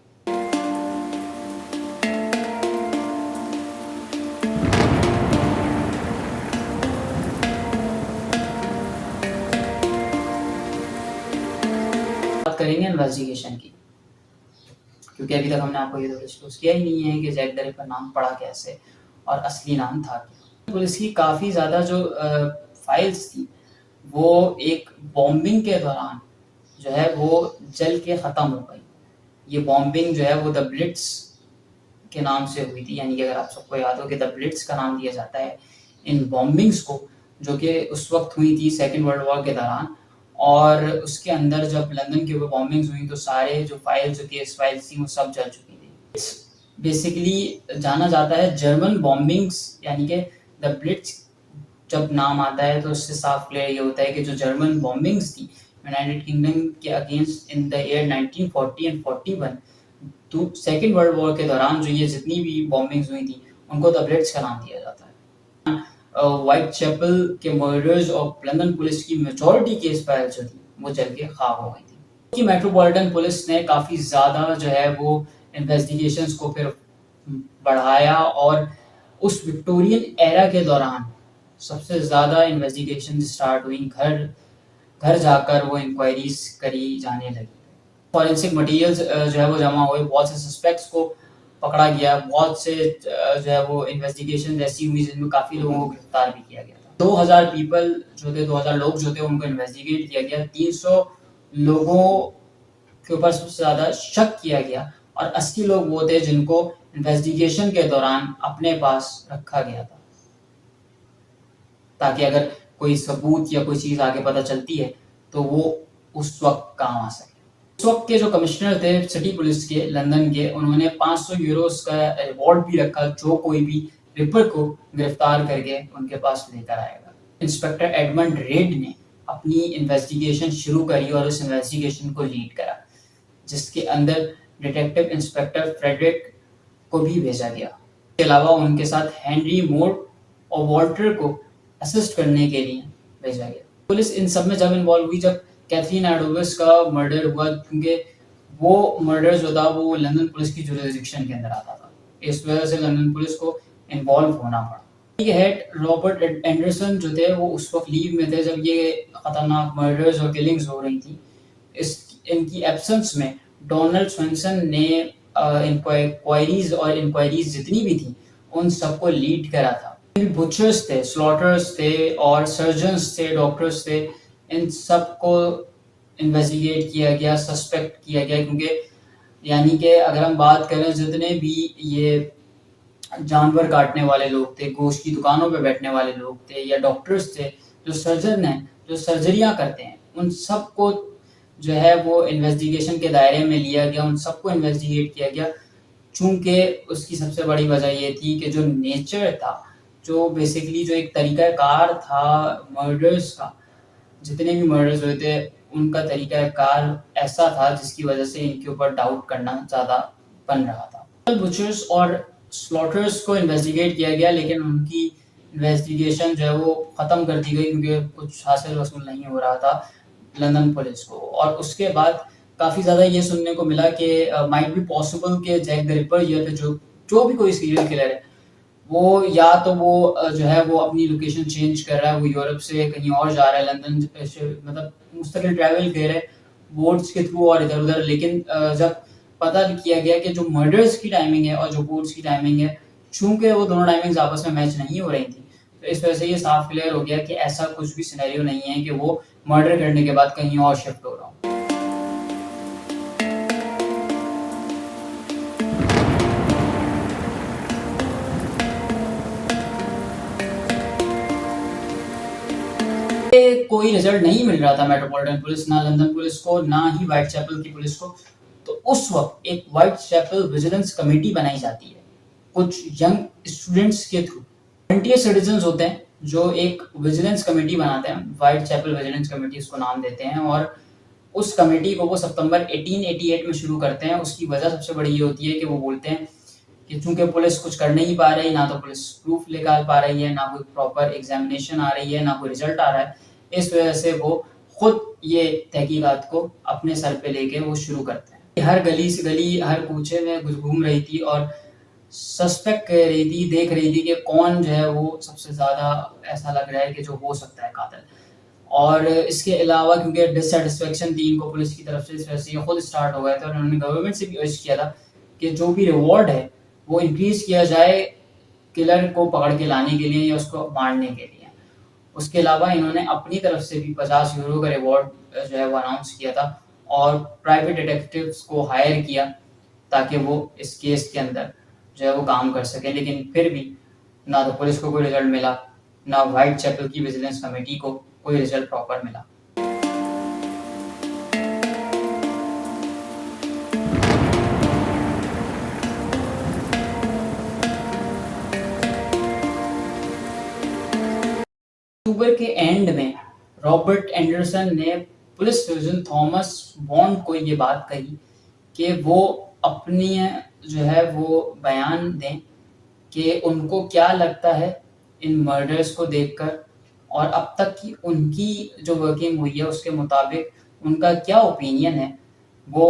بات کریں گے انویسٹیگیشن کی, کیونکہ ابھی تک ہم نے آپ کو یہ تو ڈسکلوز کیا ہی نہیں ہے کہ زیک دا ریپر نام پڑا کیسے اور اصلی نام تھا کیا. پولیس کی کافی زیادہ جو فائلز تھی وہ ایک بومبنگ کے دوران جو ہے وہ جل کے ختم ہو گئی. یہ بامبنگ جو ہے وہ دا بلٹس کے نام سے ہوئی تھی. یعنی کہ اگر آپ سب کو یاد ہو کہ دا بلٹس کا نام دیا جاتا ہے ان بامبنگس کو, جو کہ اس وقت ہوئی تھی سیکنڈ ورلڈ وار کے دوران. اور اس کے اندر جب لندن کے اوپر بامبنگز ہوئی تو سارے جو فائلز جو کیس فائلز تھیں وہ سب جل چکی تھی. بیسیکلی جانا جاتا ہے جرمن بامبنگس, یعنی کہ دا بلٹس جب نام آتا ہے تو اس سے صاف کلیئر یہ ہوتا ہے کہ جو جرمن بامبنگس تھی یونائٹڈ کنگڈم کے against in the year 1940 and 41, تو سیکنڈ ورلڈ وار کے دوران جو یہ جتنی بھی بامبنگز ہوئی تھیں ان کو دا بلٹس کا نام دیا جاتا ہے. وائٹ چیپل کے مرڈرز اور لندن پولیس کی میجورٹی کیس فائل جو تھی وہ جل کے خاک ہو گئی تھی. کہ میٹروپولیٹن پولیس نے کافی زیادہ جو ہے وہ انویسٹیگیشنز کو پھر بڑھایا, اور اس وکٹورین ایرا کے دوران سب سے زیادہ انویسٹیگیشن اسٹارٹ ہوئی, گھر گھر جا کر وہ انکوائریز کری جانے لگی. فورینسک مٹیریلز جو ہے وہ جمع ہوئے, بہت سے سسپیکٹس کو پکڑا گیا, بہت سے جو ہے وہ انویسٹیگیشن ایسی ہوئی جن میں کافی لوگوں کو گرفتار بھی کیا گیا تھا. 2000 پیپل جو تھے, 2000 لوگ جو تھے ان کو انویسٹیگیٹ کیا گیا. 300 لوگوں کے اوپر سب سے زیادہ شک کیا گیا, اور 80 لوگ وہ تھے جن کو انویسٹیگیشن کے دوران اپنے پاس رکھا گیا تھا, تاکہ اگر کوئی ثبوت یا کوئی چیز آگے پتہ چلتی ہے تو وہ اس وقت کام آ سکے. اس وقت کے جو کمشنر تھے سٹی پولیس کے لندن کے, انہوں نے 500 یوروز کا ریوارڈ بھی رکھا جو کوئی بھی ریپر کو گرفتار کر کے ان کے پاس لے کر آئے گا. انسپیکٹر ایڈمنڈ ریڈ نے اپنی انویسٹیگیشن شروع کری اور اس انویسٹیگیشن کو لیڈ کرا, جس کے اندر ڈیٹیکٹیو انسپیکٹر فریڈرک کو بھی بھیجا گیا. اس کے علاوہ ان کے ساتھ ہینری مور اور والٹر کو اسسٹ کرنے کے لیے بھیجا گیا. پولیس ان سب میں جب انوالو ہوئی جب کیتھرین ایڈوبس کا مرڈر ہوا, کیونکہ وہ مرڈر جو تھا وہ لندن پولیس کی جوریسڈکشن کے اندر آتا تھا, اس وجہ سے لندن پولیس کو انوالو ہونا پڑا. ہیڈ رابرٹ اینڈرسن جو تھے وہ اس وقت لیو میں تھے جب یہ خطرناک مرڈرز اور کلنگز ہو رہی تھیں. ان کی ایبسنس میں ڈونلڈ سوینسن نے انکوائریز جتنی بھی تھیں ان سب کو لیڈ کرا تھا. بچرز تھے, سلاٹرز تھے, اور سرجنز تھے, ڈاکٹرز تھے, ان سب کو انویسٹیگیٹ کیا گیا, سسپیکٹ کیا گیا. کیونکہ یعنی کہ اگر ہم بات کریں جتنے بھی یہ جانور کاٹنے والے لوگ تھے, گوشت کی دکانوں پہ بیٹھنے والے لوگ تھے, یا ڈاکٹرز تھے, جو سرجن ہیں, جو سرجریاں کرتے ہیں, ان سب کو جو ہے وہ انویسٹیگیشن کے دائرے میں لیا گیا, ان سب کو انویسٹیگیٹ کیا گیا. چونکہ اس کی سب سے بڑی وجہ یہ تھی کہ جو نیچر تھا, جو بیسیکلی جو ایک طریقہ کار تھا مرڈرز کا, جتنے بھی مرڈرز ہوئے تھے ان کا طریقہ کار ایسا تھا جس کی وجہ سے ان کے اوپر ڈاؤٹ کرنا زیادہ بن رہا تھا. بچرز اور سلاٹرز کو انویسٹیگیٹ کیا گیا, لیکن ان کی انویسٹیگیشن جو ہے وہ ختم کر دی گئی کیونکہ کچھ حاصل وصول نہیں ہو رہا تھا لندن پولیس کو. اور اس کے بعد کافی زیادہ یہ سننے کو ملا کہ مائٹ بی پاسبل کہ جیک دا ریپر یا پھر جو بھی کوئی سیریل کلر ہے وہ یا تو وہ جو ہے وہ اپنی لوکیشن چینج کر رہا ہے, وہ یورپ سے کہیں اور جا رہا ہے, لندن مطلب مستقل ٹریول کر رہا ہے بورڈز کے تھرو اور ادھر ادھر. لیکن جب پتہ کیا گیا کہ جو مرڈرز کی ٹائمنگ ہے اور جو بورڈز کی ٹائمنگ ہے, چونکہ وہ دونوں ٹائمنگز آپس میں میچ نہیں ہو رہی تھیں, تو اس وجہ سے یہ صاف کلیئر ہو گیا کہ ایسا کچھ بھی سینیریو نہیں ہے کہ وہ مرڈر کرنے کے بعد کہیں اور شفٹ ہو رہا ہو. کوئی رزلٹ نہیں مل رہا تھا میٹروپولیٹن پولیس, نہ لندن پولیس کو, نہ ہی وائٹ چیپل کی پولیس کو. تو اس وقت ایک وائٹ چیپل ویجیلنس کمیٹی بنائی جاتی ہے کچھ ینگ اسٹوڈنٹس کے تھرو. والنٹیئر سٹیزنز ہوتے ہیں جو ایک ویجیلنس کمیٹی بناتے ہیں, وائٹ چیپل ویجیلنس کمیٹی اس کو نام دیتے ہیں, اور اس کمیٹی کو وہ سپتمبر 1888 میں شروع کرتے ہیں. اس کی وجہ سب سے بڑی یہ ہوتی ہے کہ وہ بولتے ہیں کہ چونکہ پولیس کچھ کر نہیں پا رہی, نہ تو پولیس پروف نکال پا رہی ہے, نہ کوئی پراپر ایگزامینیشن آ رہی ہے, نہ کوئی رزلٹ آ رہا ہے, اس وجہ سے وہ خود یہ تحقیقات کو اپنے سر پہ لے کے وہ شروع کرتے ہیں. ہر گلی سے گلی, ہر کوچے میں گھوم رہی تھی اور سسپیکٹ کر رہی تھی, دیکھ رہی تھی کہ کون جو ہے وہ سب سے زیادہ ایسا لگ رہا ہے کہ جو ہو سکتا ہے قاتل. اور اس کے علاوہ کیونکہ ڈسسیٹسفیکشن تھی ان کو پولیس کی طرف سے, اس وجہ سے یہ خود اسٹارٹ ہو گئے تھے, اور انہوں نے گورنمنٹ سے بھی ارج کیا تھا کہ جو بھی ریوارڈ ہے وہ انکریز کیا جائے کلر کو پکڑ کے لانے کے لیے یا اس کو مارنے کے لیے. اس کے علاوہ انہوں نے اپنی طرف سے بھی 50 یورو کا ریوارڈ جو ہے وہ اناؤنس کیا تھا اور پرائیویٹ ڈیٹیکٹیوز کو ہائر کیا تاکہ وہ اس کیس کے اندر جو ہے وہ کام کر سکیں، لیکن پھر بھی نہ تو پولیس کو کوئی رزلٹ ملا، نہ وائٹ چیپل کی ویجیلنس کمیٹی کو کوئی رزلٹ پراپر ملا۔ اکتوبر کے اینڈ میں رابرٹ اینڈرسن نے پولیس سرجن تھامس بانڈ کو یہ بات کہی کہ وہ اپنی جو ہے وہ بیان دیں کہ ان کو کیا لگتا ہے ان مرڈرز کو دیکھ کر، اور اب تک کی ان کی جو ورکنگ ہوئی ہے اس کے مطابق ان کا کیا اوپینین ہے وہ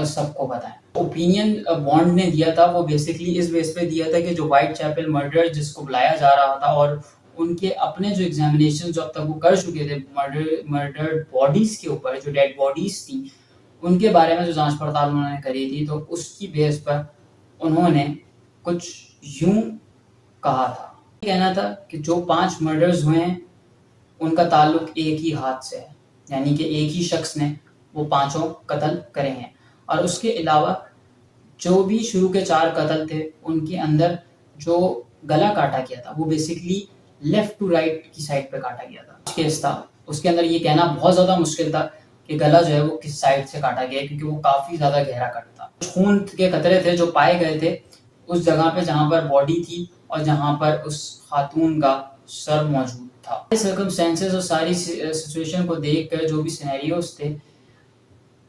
سب کو بتائیں۔ اوپینین بانڈ نے دیا تھا وہ بیسکلی اس بیس پہ دیا تھا کہ جو وائٹ چیپل مرڈر جس کو بلایا جا رہا تھا اور ان کے اپنے جو ایگزامینیشن جو اب تک وہ کر چکے تھے مرڈر باڈیز کے اوپر، جو ڈیڈ باڈیز تھیں ان کے بارے میں جو جانچ پڑتال انہوں نے کری تھی، تو اس کی بیس پر انہوں نے کچھ یوں کہا تھا، کہنا تھا کہ جو 5 مرڈرز ہوئے ہیں ان کا تعلق ایک ہی ہاتھ سے ہے، یعنی کہ ایک ہی شخص نے وہ 5 قتل کرے ہیں، اور اس کے علاوہ جو بھی شروع کے 4 قتل تھے ان کے اندر جو گلا کاٹا گیا تھا وہ بیسکلی لیفٹ ٹو رائٹ کی سائڈ پہ کاٹا گیا تھا کیس تھا۔ اس کے اندر یہ کہنا بہت زیادہ مشکل تھا کہ گلا جو ہے وہ کس سائڈ سے کاٹا گیا ہے، کیونکہ وہ کافی زیادہ گہرا کٹ تھا۔ خون کے قطرے تھے جو پائے گئے تھے اس جگہ پہ جہاں پر باڈی تھی اور جہاں پر اس خاتون کا سر موجود تھا۔ سرکمسٹینسز اور ساری سچویشن کو دیکھ کر جو بھی سینیریوز تھے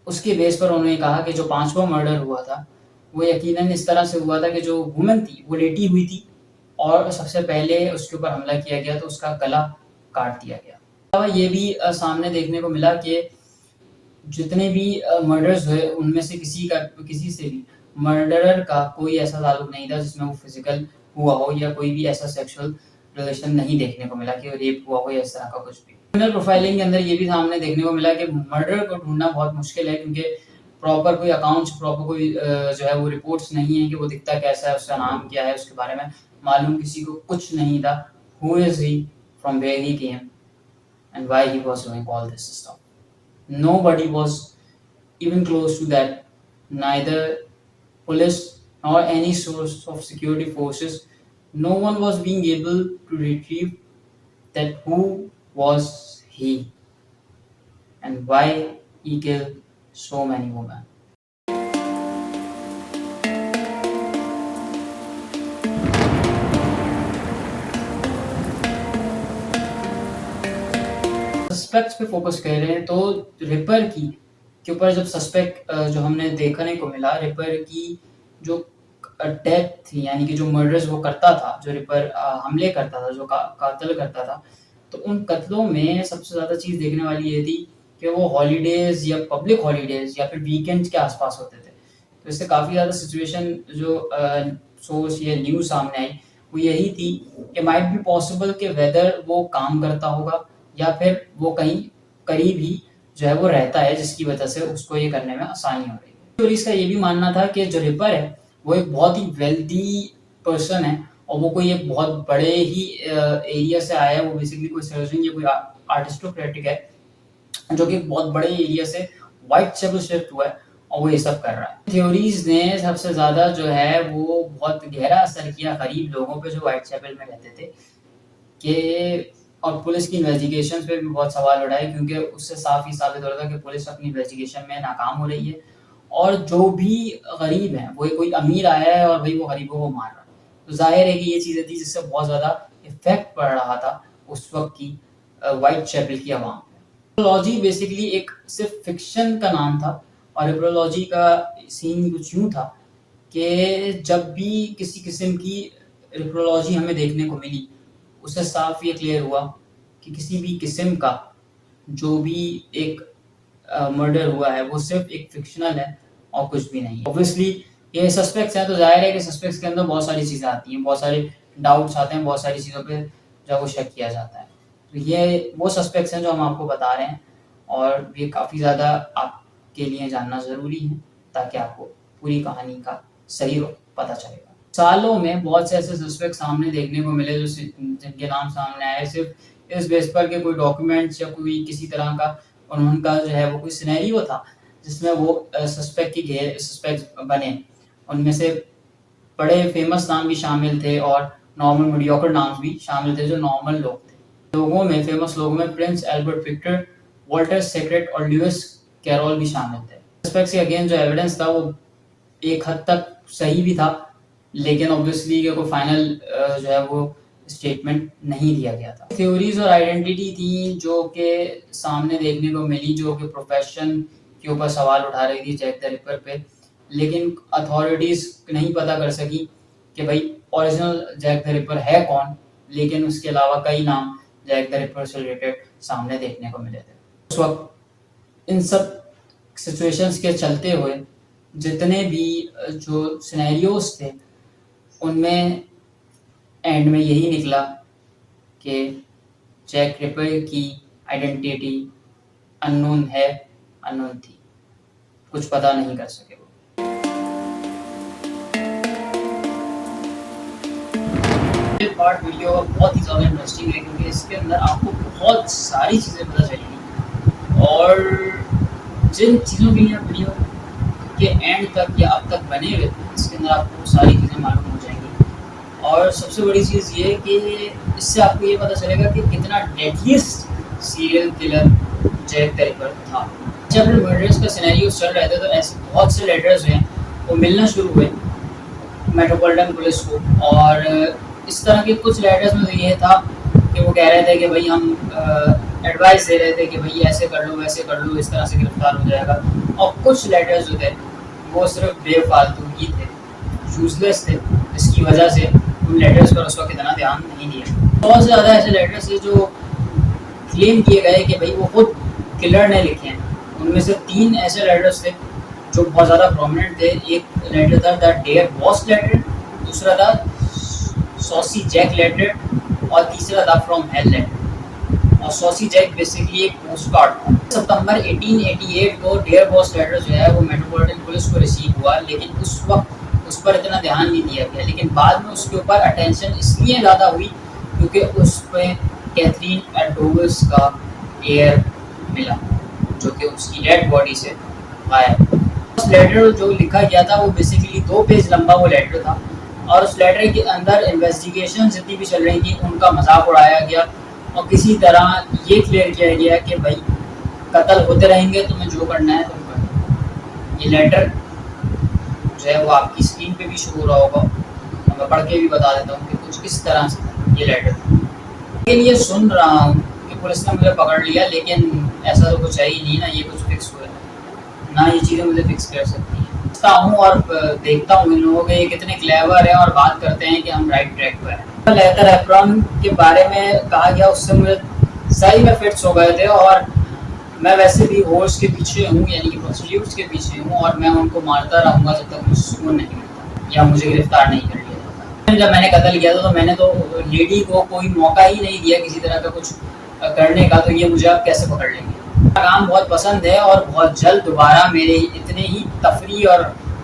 اس کے بیس پر انہوں نے کہا کہ جو 5واں مرڈر ہوا تھا وہ یقیناً اس طرح سے ہوا تھا کہ جو وومن تھی وہ لیٹی ہوئی تھی اور سب سے پہلے اس کے اوپر حملہ کیا گیا تو اس کا گلا کاٹ دیا گیا۔ علاوہ یہ بھی سامنے دیکھنے کو ملا کہ جتنے بھی مرڈرز ہوئے ان میں سے کسی سے بھی مرڈرر کا کوئی ایسا تعلق نہیں تھا جس میں وہ فزیکل ہوا ہو، یا کوئی بھی ایسا سیکشول ریلیشن نہیں دیکھنے کو ملا کہ ریپ ہوا ہو یا اس طرح کا کچھ بھی۔ کرمنل پروفائلنگ کے اندر یہ بھی سامنے دیکھنے کو ملا کہ مرڈر کو ڈھونڈنا بہت مشکل ہے، کیونکہ پراپر کوئی اکاؤنٹس، پراپر کوئی جو ہے وہ رپورٹس نہیں ہیں کہ وہ دکھتا کیسا ہے، اس کا نام کیا ہے، اس کے بارے میں معلوم کسی کو کچھ نہیں تھا۔ Who is he, from where he came, and why he was doing all this stuff. Nobody was even close to that, neither police nor any source of security forces. No one was being able to retrieve that who was he and why he killed so many women. Suspects پہ focus کر رہے ہیں تو rapper کی کے اوپر جب suspect جو ہم نے دیکھنے کو ملا، ریپر کی جو ڈیتھ تھی، یعنی کہ جو مرڈرز وہ کرتا تھا، جو ریپر حملے کرتا تھا، جو قتل کرتا تھا، تو ان قتلوں میں سب سے زیادہ چیز دیکھنے والی یہ تھی کہ وہ ہالیڈیز یا پبلک ہالیڈیز یا پھر ویکینڈ کے آس پاس ہوتے تھے۔ تو اس سے کافی زیادہ سچویشن جو سورس یا نیوز سامنے آئی وہ یہی تھی کہ مائٹ بی پاسبل کہ ویدر وہ کام کرتا ہوگا یا پھر وہ کہیں قریب ہی جو ہے وہ رہتا ہے، جس کی وجہ سے اس کو یہ کرنے میں آسانی ہو رہی ہے۔ اور اس کا یہ بھی ماننا تھا کہ جو ریپر ہے وہ ایک بہت ہی ویلدی پرسن ہے، اور وہ کوئی ایک بہت بڑے ہی ایریا سے آیا ہے، وہ بیسکلی کوئی سرجن یا کوئی آرٹسٹوکریٹک ہے جو کہ ایک بہت بڑے ایریا سے وائٹ چیپل شفٹ ہوا ہے اور وہ یہ سب کر رہا ہے۔ تھیوریز نے سب سے زیادہ جو ہے وہ بہت گہرا اثر کیا غریب لوگوں پہ جو وائٹ چیپل میں رہتے تھے، کہ اور پولیس کی انویسٹیگیشن پہ بھی بہت سوال اٹھائے، کیونکہ اس سے صاف ہی ثابت ہو رہا تھا کہ پولیس اپنی انویسٹیگیشن میں ناکام ہو رہی ہے، اور جو بھی غریب ہیں وہ کوئی امیر آیا ہے اور وہی وہ غریبوں کو مار رہا ہے۔ تو ظاہر ہے کہ یہ چیزیں تھی جس سے بہت زیادہ افیکٹ پڑ رہا تھا اس وقت کی وائٹ چیپل کی عوام پہ۔ ریپرولوجی بیسکلی ایک صرف فکشن کا نام تھا، اور ریپرولوجی کا سین کچھ یوں تھا کہ جب بھی کسی قسم کی ریپرولوجی ہمیں دیکھنے کو ملی اس سے صاف یہ کلیئر ہوا کہ کسی بھی قسم کا جو بھی ایک مرڈر ہوا ہے وہ صرف ایک فکشنل ہے اور کچھ بھی نہیں۔ اوبویسلی یہ سسپیکٹس ہیں تو ظاہر ہے کہ سسپیکٹس کے اندر بہت ساری چیزیں آتی ہیں، بہت سارے ڈاؤٹس آتے ہیں، بہت ساری چیزوں پہ جو وہ شک کیا جاتا ہے۔ تو یہ وہ سسپیکٹس ہیں جو ہم آپ کو بتا رہے ہیں، اور یہ کافی زیادہ آپ کے لیے جاننا ضروری ہے تاکہ آپ کو پوری کہانی کا صحیح پتہ چلے گا۔ سالوں میں بہت سے ایسے سسپیکٹ سامنے دیکھنے کو ملے جن کے نام سامنے آئے صرف اس بیس پر کہ کوئی ڈاکیومنٹس یا کوئی کسی طرح کا ان کا جو ہے وہ کوئی سینیریو تھا جس میں وہ سسپیکٹ بنے. ان میں سے بڑے فیمس نام بھی شامل تھے اور نارمل میڈیوکر نام بھی شامل تھے جو نارمل لوگ تھے. لوگوں میں فیمس لوگوں میں Prince Albert Victor, Walter Sickert اور لیوس کیرول بھی شامل تھے. سسپیکٹس کے اگین جو ایویڈنس تھا وہ ایک حد تک صحیح بھی تھا، لیکن اوبویسلی کوئی فائنل جو ہے وہ اسٹیٹمنٹ نہیں دیا گیا تھا. تھیوریز اور آئیڈینٹی تھیں جو کہ سامنے دیکھنے کو ملی، جو کہ پروفیشن کے اوپر سوال اٹھا رہی تھی جیک دا ریپر پہ، لیکن اتھارٹیز نہیں پتہ کر سکی کہ بھائی اوریجنل جیک دا ریپر ہے کون. لیکن اس کے علاوہ کئی نام جیک دا ریپر سے ریلیٹڈ سامنے دیکھنے کو ملے تھے. اس وقت ان سب سچویشنز کے چلتے ہوئے جتنے بھی جو سینیریوز تھے ان میں اینڈ میں یہی نکلا کہ جیک ریپر کی آئیڈینٹی اننون ہے، اننون تھی، کچھ پتہ نہیں کر سکے وہ. یہ پارٹ ویڈیو بہت ہی زیادہ انٹرسٹنگ ہے کیونکہ اس کے اندر آپ کو بہت ساری چیزیں پتہ چلیں گی، اور جن چیزوں کے لیے آپ ویڈیو کے اینڈ تک یا اب تک بنے ہوئے اس کے اندر آپ کو ساری چیزیں معلوم ہو جائیں گی. اور سب سے بڑی چیز یہ کہ اس سے آپ کو یہ پتہ چلے گا کہ کتنا ڈیڈلیسٹ سیریل کلر جیک دا ریپر تھا. جب مرڈرز کا سینیریوز چل رہے تھے تو ایسے بہت سے لیٹرز ہیں وہ ملنا شروع ہوئے میٹروپولیٹن پولیس کو، اور اس طرح کے کچھ لیٹرز میں تو یہ تھا کہ وہ کہہ رہے تھے کہ بھائی ہم ایڈوائس دے رہے تھے کہ بھائی ایسے کر لو ویسے کر لو، اس طرح سے گرفتار ہو جائے گا. اور کچھ لیٹرز جو تھے وہ صرف بے فالتو ہی تھے، یوز لیس تھے، جس کی وجہ سے ان لیٹرز پر اس وقت اتنا دھیان نہیں دیا. بہت سے زیادہ ایسے لیٹرز تھے جو کلیم کیے گئے کہ بھائی وہ خود کلر نے لکھے ہیں. ان میں سے 3 ایسے لیٹرز تھے جو بہت زیادہ پرومیننٹ تھے. ایک لیٹر تھا دا ڈیئر باس لیٹر، دوسرا تھا سوسی جیک لیٹر، اور تیسرا تھا فرام ہیل لیٹر. اور سوسی جیک بیسیکلی ایک پوسٹ کارڈ تھا. ستمبر 1888 کو ڈیئر باس لیٹر جو ہے وہ میٹروپولیٹن پولیس کو ریسیو ہوا، لیکن اس وقت اس پر اتنا دھیان نہیں دیا گیا. لیکن بعد میں اس کے اوپر اٹینشن اس لیے زیادہ ہوئی کیونکہ اس پہ کیتھرین ایڈوولس کا ایئر ملا جو کہ اس کی ڈیڈ باڈی سے غائب. اس لیٹر جو لکھا گیا تھا وہ بیسیکلی 2 پیج لمبا وہ لیٹر تھا، اور اس لیٹر کے اندر انویسٹیگیشن جتنی بھی چل رہی تھیں ان کا مذاق اڑایا گیا، اور کسی طرح یہ کلیئر کیا گیا کہ بھائی قتل ہوتے رہیں گے، تمہیں جو کرنا ہے تم کرو. یہ لیٹر جو ہے وہ آپ کی اسکرین پہ بھی شو ہو رہا ہوگا، میں پڑھ کے بھی بتا دیتا ہوں کہ کچھ کس طرح سے یہ لیٹر. لیکن یہ سن رہا ہوں کہ پولیس نے مجھے پکڑ لیا، لیکن ایسا تو کچھ ہے ہی نہیں نا، یہ کچھ فکس ہوا ہے نہ، یہ چیزیں مجھے فکس کر سکتی ہیں. ہوں اور دیکھتا ہوں ان لوگوں کے یہ کتنے کلیور ہیں اور بات کرتے ہیں کہ ہم رائٹ ٹریک پہ ہیں. لیتر ایپرون کے بارے میں کہا گیا، اس سے مجھے صحیح میں فٹس ہو گئے تھے، اور میں ویسے بھی ہورس کے پیچھے ہوں، یعنی کہ پروسٹیٹیوٹس کے پیچھے ہوں، اور میں ان کو مارتا رہوں گا جب تک مجھے سکون نہیں ملتا یا مجھے گرفتار نہیں کر لیا جاتا. جب میں نے قتل کیا تھا تو میں نے تو لیڈی کو کوئی موقع ہی نہیں دیا کسی طرح کا کچھ کرنے کا، تو یہ مجھے اب کیسے پکڑ لیں گے. کام بہت پسند ہے، اور بہت جلد دوبارہ میرے اتنے ہی تفریح اور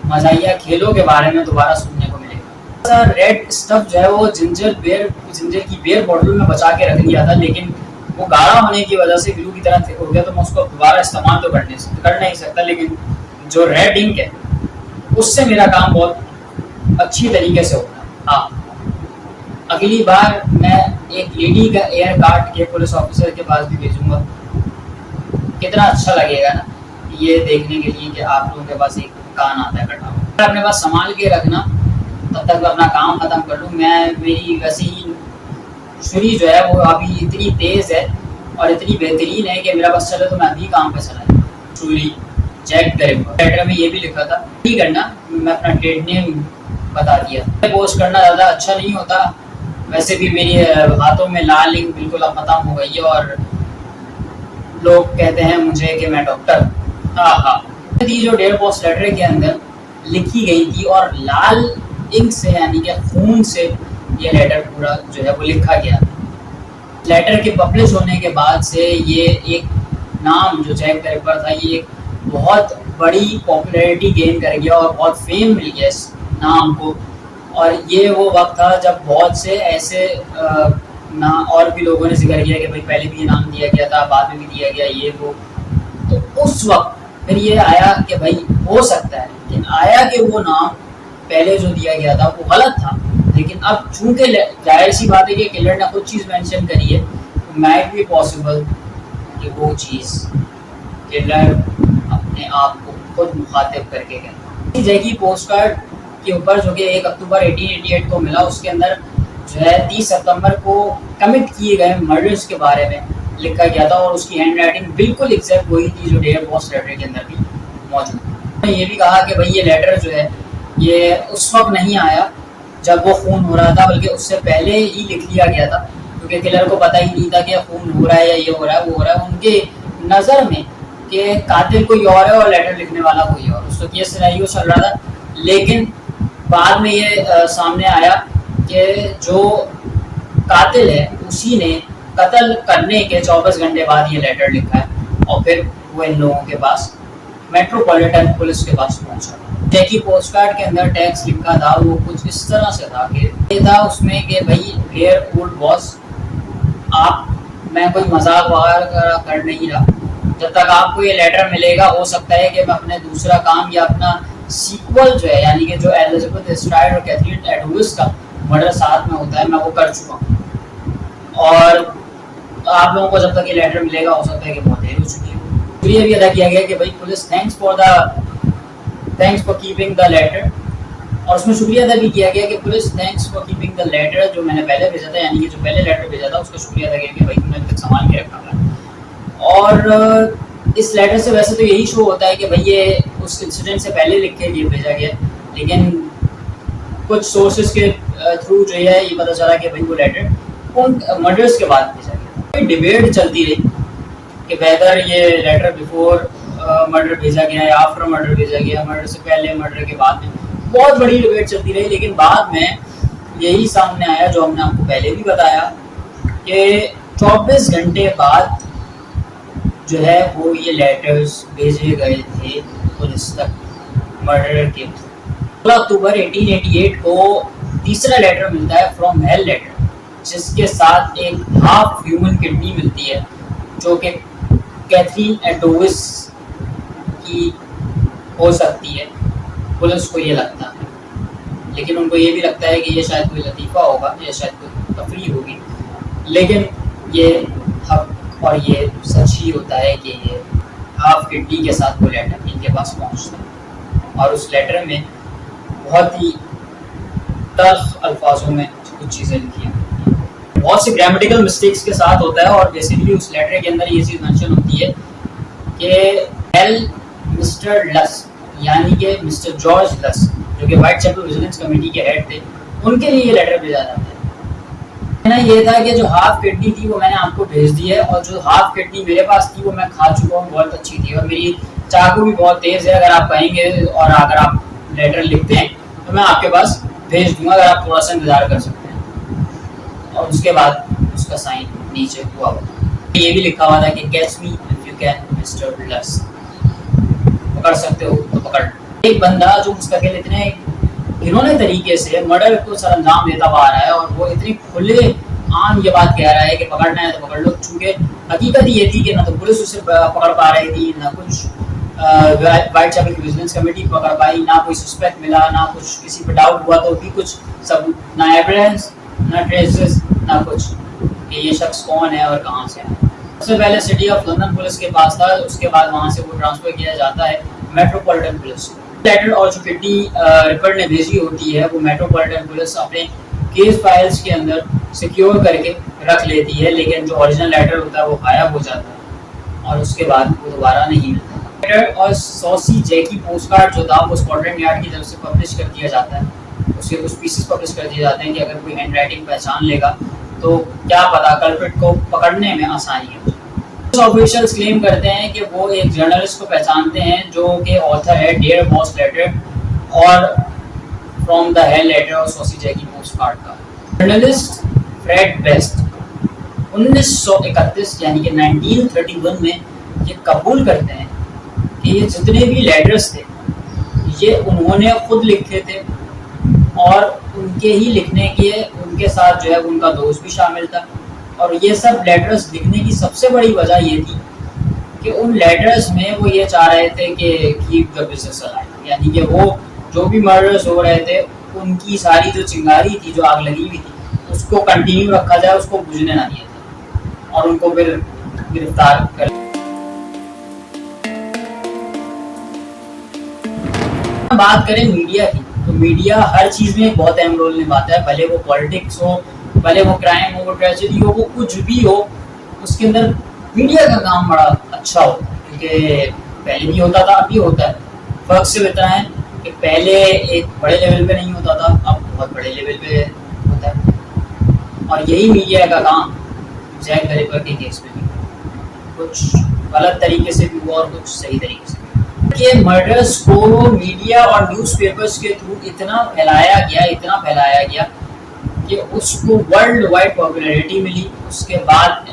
مزاحیہ کھیلوں کے بارے میں دوبارہ سننے کو ملے گا. ریڈ اسٹف جو ہے وہ جنجر کی بیئر بوٹل میں بچا کے رکھ لیا تھا، لیکن وہ گاڑھا ہونے کی وجہ سے گلو کی طرح تھک ہو گیا، تو میں اس کو دوبارہ استعمال تو کر نہیں سکتا. لیکن جو ریڈ انک ہے اس سے میرا کام بہت اچھی طریقے سے ہوتا ہے. ہاں، اگلی بار میں ایک لیڈی کا ایئر کاٹ کے پولیس آفیسر کے پاس بھی بھیجوں گا. کتنا اچھا لگے گا نا یہ دیکھنے کے لیے کہ آپ لوگوں کے پاس ایک کان آتا ہے کٹا ہوا. اپنے پاس سنبھال کے رکھنا تب تک میں اپنا کام ختم کر لوں. میری ویسے ہی چھری جو ہے وہ ابھی اتنی تیز ہے اور اتنی بہترین ہے کہ میرا بس چلے تو میں ابھی کام پہ چلا جاؤں. چھری جیک دا ریپر. لیٹر میں یہ بھی لکھا تھا نہیں کرنا، میں اپنا ٹریڈ نیم بتا دیا. پوسٹ کرنا زیادہ اچھا نہیں ہوتا، ویسے بھی میری ہاتھوں میں لال انک بالکل اب ختم ہو گئی ہے، اور لوگ کہتے ہیں مجھے کہ میں ڈاکٹر. جو ڈیئر باس لیٹر کے اندر لکھی گئی تھی اور لال انک سے یعنی کہ خون سے یہ لیٹر پورا جو ہے وہ لکھا گیا. لیٹر کے پبلش ہونے کے بعد سے یہ ایک نام جو جیک دا ریپر تھا یہ ایک بہت بڑی پاپولیرٹی گین کر گیا اور بہت فیم مل گیا اس نام کو. اور یہ وہ وقت تھا جب بہت سے ایسے اور بھی لوگوں نے ذکر کیا کہ بھائی پہلے بھی یہ نام دیا گیا تھا، بعد میں بھی دیا گیا یہ وہ. تو اس وقت پھر یہ آیا کہ بھائی ہو سکتا ہے، لیکن آیا کہ وہ نام پہلے جو دیا گیا تھا وہ غلط تھا، لیکن اب چونکہ ظاہر سی بات ہے کہ کلر نے خود چیز مینشن کری ہے، میٹ بھی پاسبل کہ وہ چیز کلر اپنے آپ کو خود مخاطب کر کے کہتا ہے۔ جیکی پوسٹ کارڈ کے اوپر جو کہ 1 اکتوبر 1888 کو ملا، اس کے اندر جو ہے 30 ستمبر کو کمٹ کیے گئے مرڈرز کے بارے میں لکھا گیا تھا، اور اس کی ہینڈ رائٹنگ بالکل ایگزیکٹ وہی تھی جو ڈیئر باس لیٹر کے اندر بھی موجود ہے۔ یہ بھی کہا کہ بھائی یہ لیٹر جو ہے یہ اس وقت نہیں آیا جب وہ خون ہو رہا تھا، بلکہ اس سے پہلے ہی لکھ لیا گیا تھا، کیونکہ کلر کو پتہ ہی نہیں تھا کہ خون ہو رہا ہے یا یہ ہو رہا ہے وہ ہو رہا ہے، ان کے نظر میں کہ قاتل کوئی اور ہے اور لیٹر لکھنے والا کوئی اور، اس وقت یہ سیناریو چل رہا تھا۔ لیکن بعد میں یہ سامنے آیا کہ جو قاتل ہے اسی نے قتل کرنے کے 24 گھنٹے بعد یہ لیٹر لکھا ہے، اور پھر وہ ان لوگوں کے پاس میٹروپولیٹن پولیس کے پاس پہنچا۔ جیکی پوسٹ کارڈ کے اندر ٹیکسٹ لکھا تھا وہ کچھ اس طرح سے تھا کہ یہ تھا اس میں کہ بھائی ڈیئر اولڈ باس، آپ، میں کوئی مذاق وغیرہ کر نہیں رہا، جب تک آپ کو یہ لیٹر ملے گا ہو سکتا ہے کہ میں اپنے دوسرا کام یا اپنا سیکول جو ہے، یعنی کہ جو ایلزبتھ اسٹرائڈ اور کیتھرین ایڈوس کا مرڈر ساتھ میں ہوتا ہے میں وہ کر چکا ہوں، اور آپ لوگوں کو جب تک یہ لیٹر ملے گا ہو سکتا ہے کہ بہت دیر ہو چکی ہے۔ شکریہ بھی ادا کیا گیا کہ بھائی police thanks for keeping the letter, اور اس میں شکریہ ادا بھی کیا گیا کہ police thanks for keeping the letter, جو میں نے پہلے بھیجا تھا، یعنی کہ جو پہلے لیٹر بھیجا تھا اس کا شکریہ ادا کیا کہ بھائی تم نے ابھی تک سنبھال کے رکھا ہے۔ اور اس لیٹر سے ویسے تو یہی شو ہوتا ہے کہ بھائی یہ اس انسیڈنٹ سے پہلے لکھ کے لیے بھیجا گیا، لیکن کچھ سورسز کے تھرو جو ہے یہ پتہ چلا کہ بھائی وہ لیٹر ان مرڈرز کے بعد بھیجا گیا۔ ڈیبیٹ چلتی رہی کہ ویدر یہ لیٹر بیفور مرڈر بھیجا گیا یا آفٹر مرڈر بھیجا گیا، مرڈر سے پہلے مرڈر کے بعد میں، بہت بڑی ڈیبیٹ چلتی رہی، لیکن بعد میں یہی سامنے آیا جو ہم نے آپ کو پہلے بھی بتایا کہ 24 گھنٹے بعد جو ہے وہ یہ لیٹرز بھیجے گئے تھے پولیس تک مرڈر کے تھرو۔ 16 اکتوبر 1888 کو تیسرا لیٹر ملتا ہے فرام ہیل لیٹر، جس کے ساتھ ایک ہاف ہیومن کڈنی ملتی ہے جو کہ کیتھرین ایڈوس کی ہو سکتی ہے، پولیس کو یہ لگتا ہے، لیکن ان کو یہ بھی لگتا ہے کہ یہ شاید کوئی لطیفہ ہوگا یا شاید کوئی تفریح ہوگی، لیکن یہ حق اور یہ سچ ہی ہوتا ہے کہ یہ ہاف کڈنی کے ساتھ وہ لیٹر ان کے پاس پہنچتا ہے، اور اس لیٹر میں بہت ہی تلخ الفاظوں میں کچھ چیزیں لکھی ہیں، بہت سی گرامیٹیکل مسٹیکس کے ساتھ ہوتا ہے، اور بیسیکلی اس لیٹر کے اندر یہ چیز مینشن ہوتی ہے کہ ایل مسٹر لس، یعنی کہ مسٹر جارج لس جو کہ وائٹ چیپل ویجیلنس کمیٹی کے ہیڈ تھے، ان کے لیے یہ لیٹر بھیجا جاتا ہے۔ کہنا یہ تھا کہ جو ہاف کڈنی تھی وہ میں نے آپ کو بھیج دی ہے، اور جو ہاف کڈنی میرے پاس تھی وہ میں کھا چکا ہوں، بہت اچھی تھی، اور میری چاقو بھی بہت تیز ہے، اگر آپ کہیں گے اور اگر آپ لیٹر لکھتے ہیں تو میں آپ کے پاس بھیج دوں گا، اگر آپ تھوڑا سا انتظار کر سکتے ہیں۔ اور اس کے بعد اس کا سائن نیچے ہوا ہوتا، یہ بھی لکھا ہوا تھا کہ catch me if you can Mister Lusk, پکڑ سکتے ہو تو پکڑ۔ ایک بندہ جو مستقل اتنے گھنونے طریقے سے مرڈر کو سر انجام دیتا ہوا آ رہا ہے، اور وہ اتنی کھلے عام یہ بات کہہ رہا ہے کہ پکڑنا ہے تو پکڑ لو، چونکہ حقیقت یہ تھی کہ نہ تو پولیس اسے پکڑ پا رہی تھی، نہ کچھ وائٹ چیپل کی ویجیلنس کمیٹی پکڑ پائی، نہ کوئی سسپیکٹ ملا، نہ کچھ کسی پہ ڈاؤٹ ہوا تو بھی کچھ ثبوت، نہ ایویڈنس، نہ ٹریسز، نہ کچھ کہ یہ شخص کون ہے اور کہاں سے ہے۔ سب سے پہلے سٹی آف لندن پولیس کے پاس تھا، اس کے بعد وہاں سے وہ ٹرانسفر کیا جاتا ہے میٹروپولیٹن پولیس کو۔ لیٹر اور جو کڈنی رپورٹ نے بھیجی ہوتی ہے وہ میٹروپولیٹن پولیس اپنے کیس فائلز کے اندر سیکیور کر کے رکھ لیتی ہے، لیکن جو اوریجنل لیٹر ہوتا ہے وہ غائب ہو جاتا ہے اور اس کے بعد وہ دوبارہ نہیں ملتا۔ لیٹر اور سوسی جیکی پوسٹ کارڈ جو تھا وہ اسکاٹ یارڈ کی طرف سے پبلش کر دیا جاتا ہے، اس کے کچھ پیسز پبلش کر دیے جاتے ہیں کہ اگر کوئی ہینڈ رائٹنگ پہچان لے گا تو کیا پتا کلپریٹ کو پکڑنے میں آسانی ہو۔ آفیشلز کلیم کرتے ہیں کہ وہ ایک جرنلسٹ کو پہچانتے ہیں جو کہ آتھر ہے ڈیئر باس لیٹر اور فرام دا ہیل لیٹر اور سوسی جیکی پوسٹ کارڈ کا۔ جرنلسٹ فریڈ بیسٹ 1931 یعنی کہ 1931 میں یہ قبول کرتے ہیں کہ یہ جتنے بھی لیٹرز تھے یہ انہوں نے خود لکھے تھے، اور ان کے ہی لکھنے کے ان کے ساتھ جو ہے ان کا دوست بھی شامل تھا، اور یہ سب لیٹرز لکھنے کی سب سے بڑی وجہ یہ تھی کہ ان لیٹرز میں وہ یہ چاہ رہے تھے کہ کیپ دا بزنس الائیو، یعنی کہ وہ جو بھی مرڈرز ہو رہے تھے ان کی ساری جو چنگاری تھی، جو آگ لگی ہوئی تھی، اس کو کنٹینیو رکھا جائے، اس کو بجھنے نہ دیا جائے، اور ان کو پھر گرفتار کر. بات کریں میڈیا کی، تو میڈیا ہر چیز میں بہت اہم رول نبھاتا ہے، بھلے وہ پالیٹکس ہو، بھلے وہ کرائم ہو، وہ ٹریجڈی ہو، وہ کچھ بھی ہو، اس کے اندر میڈیا کا کام بڑا اچھا ہوتا ہے، کیونکہ پہلے بھی ہوتا تھا، اب بھی ہوتا ہے. فرق صرف اتنا ہے کہ پہلے ایک بڑے لیول پہ نہیں ہوتا تھا، اب بہت بڑے لیول پہ ہوتا ہے. اور یہی میڈیا کا کام جیک دا رپر کے کیس میں بھی کچھ غلط طریقے سے بھی ہوا اور کچھ صحیح طریقے سے. کہ مرڈرز کو میڈیا اور نیوز پیپرز کے تھرو اتنا پھیلایا گیا کہ اس کو ورلڈ وائڈ پاپولیرٹی ملی. اس کے بعد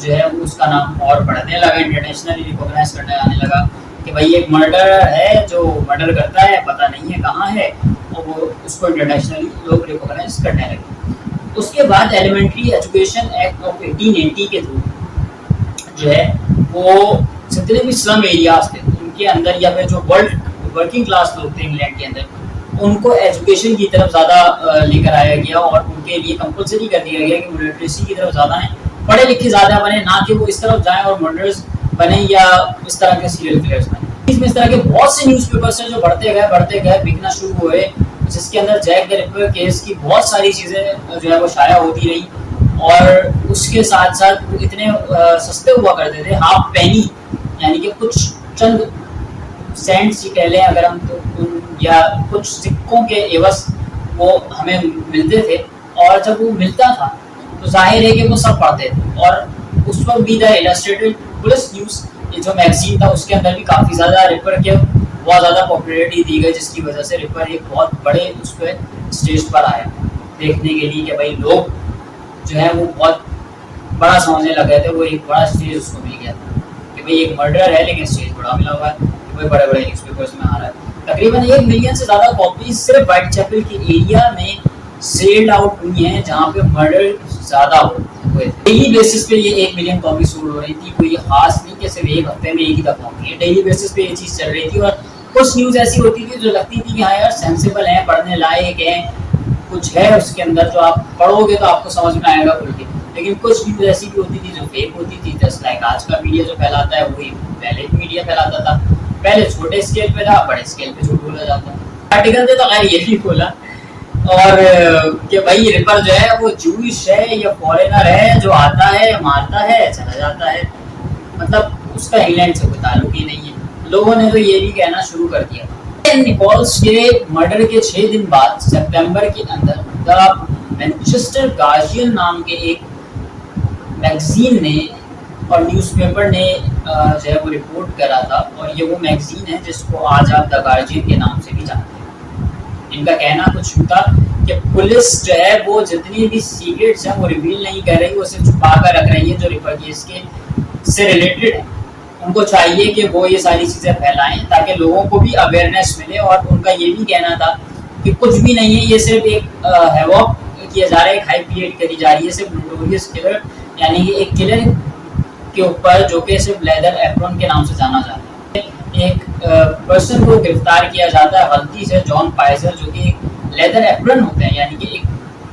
جو ہے وہ اس کا نام اور بڑھنے لگا، انٹرنیشنلی ریکوگنائز کرنے آنے لگا کہ بھائی ایک مرڈر ہے جو مرڈر کرتا ہے، پتہ نہیں ہے کہاں ہے، اور وہ اس کو انٹرنیشنلی لوگ ریکوگنائز کرنے لگے. اس کے بعد ایلیمنٹری ایجوکیشن ایکٹ آف 1880 کے تھرو جو ہے وہ جتنے بھی سلم ایریاز تھے ان کے اندر، یا پھر جو ورکنگ کلاس لوگ تھے انگلینڈ کے اندر، ان کو ایجوکیشن کی طرف زیادہ لے کر آیا گیا، اور ان کے لیے کمپلسری کر دیا گیا کہ وہ لٹریسی کی طرف زیادہ ہیں، پڑھے لکھے زیادہ بنے، نہ کہ وہ اس طرف جائیں اور مرڈرز بنے یا اس طرح کے سیریل کلرز بنے. اس طرح کے بہت سے نیوز پیپرس ہیں جو بڑھتے گئے بکنا شروع ہوئے، جس کے اندر جیک دا رپر کیس کی بہت ساری چیزیں جو ہے وہ شائع ہوتی رہی. اور اس کے ساتھ ساتھ وہ اتنے سستے ہوا کرتے تھے، ہاف پینی یعنی کہ کچھ چند سینٹس ہی کہہ لیں اگر ہم تو، یا کچھ سکوں کے عوض وہ ہمیں ملتے تھے. اور جب وہ ملتا تھا تو ظاہر ہے کہ وہ سب پڑھتے تھے. اور اس وقت بھی دا السٹریٹڈ پولیس نیوز یہ جو میگزین تھا اس کے اندر بھی کافی زیادہ رپر کے بہت زیادہ پاپولیرٹی دی گئی، جس کی وجہ سے رپر ایک بہت بڑے اس پہ اسٹیج پر آیا دیکھنے کے لیے کہ بھائی لوگ جو ہے وہ بہت بڑا سمجھنے لگے تھے. وہ ایک بڑا اسٹیج اس کو مل گیا تھا کہ بھائی ایک مرڈر ہے لیکن اسٹیج بڑا ملا ہوا ہے، کہ بھائی بڑے بڑے نیوز پیپرس میں آ رہا ہے. تقریباً 1 ملین سے زیادہ کاپیز صرف وائٹ چیپل کے ایریا میں سیلڈ آؤٹ ہوئی ہیں جہاں پہ مرڈر زیادہ ہوئے. ڈیلی بیسس پہ یہ 1 ملین کاپی سول ہو رہی تھی، کوئی خاص نہیں کہ صرف ایک ہفتے میں ایک ہی دفعہ ہوتی ہے، ڈیلی بیسس پہ یہ چیز چل رہی تھی. اور کچھ نیوز ایسی ہوتی تھی جو لگتی تھی کہ ہاں یار سینسیبل ہیں، پڑھنے لائق ہیں، کچھ ہے اس کے اندر جو آپ پڑھو گے تو آپ کو سمجھ میں آئے گا کھل کے. لیکن کچھ نیوز ایسی بھی ہوتی تھی جو فیک ہوتی تھی، جسٹ لائک آج کا میڈیا جو پھیلاتا ہے وہی پہلے بھی میڈیا پھیلاتا تھا. پہلے چھوٹے اسکیل پہ تھا، بڑے اسکیل پہ جھوٹ بولا جاتا. آرٹیکل سے تو خیر یہ بھی بولا اور کہ بھائی رپر جو ہے وہ جوئش ہے یا فارینر ہے جو آتا ہے مارتا ہے چلا جاتا ہے، مطلب اس کا انگلینڈ سے کوئی تعلق ہی نہیں ہے. لوگوں نے تو یہ بھی کہنا شروع کر دیا. نکولس کے مرڈر کے 6 دن بعد سپتمبر کے اندر دا مینچسٹر گارجین نام کے ایک میگزین نے اور نیوز پیپر نے جو ہے وہ رپورٹ کرا تھا. اور یہ وہ میگزین ہے جس کو آج آپ دا گارجین کے نام سے بھی جانتے ہیں. ان کا کہنا کچھ تھا کہ پولیس جو ہے وہ جتنی بھی سیکرٹس ہیں وہ ریویل نہیں کر رہی، وہ صرف چھپا کر رکھ رہی ہے جو رپر کیس کے سے ریلیٹڈ ہے. ان کو چاہیے کہ وہ یہ ساری چیزیں پھیلائیں تاکہ لوگوں کو بھی اویئرنیس ملے. اور ان کا یہ بھی کہنا تھا کہ کچھ بھی نہیں ہے، یہ صرف ایک ہیواک کیا جا رہا ہے، ایک ہائی پیٹ کری جا رہی ہے صرف نوٹوریس کلر، یعنی کہ ایک کلر کے اوپر جو کہ صرف لیدر ایپرون کے نام سے جانا جاتا ہے. ایک پرسن کو گرفتار کیا جاتا ہے غلطی سے، جان پائزر، جو کہ ایک لیدر ایپرن ہوتے ہیں یعنی کہ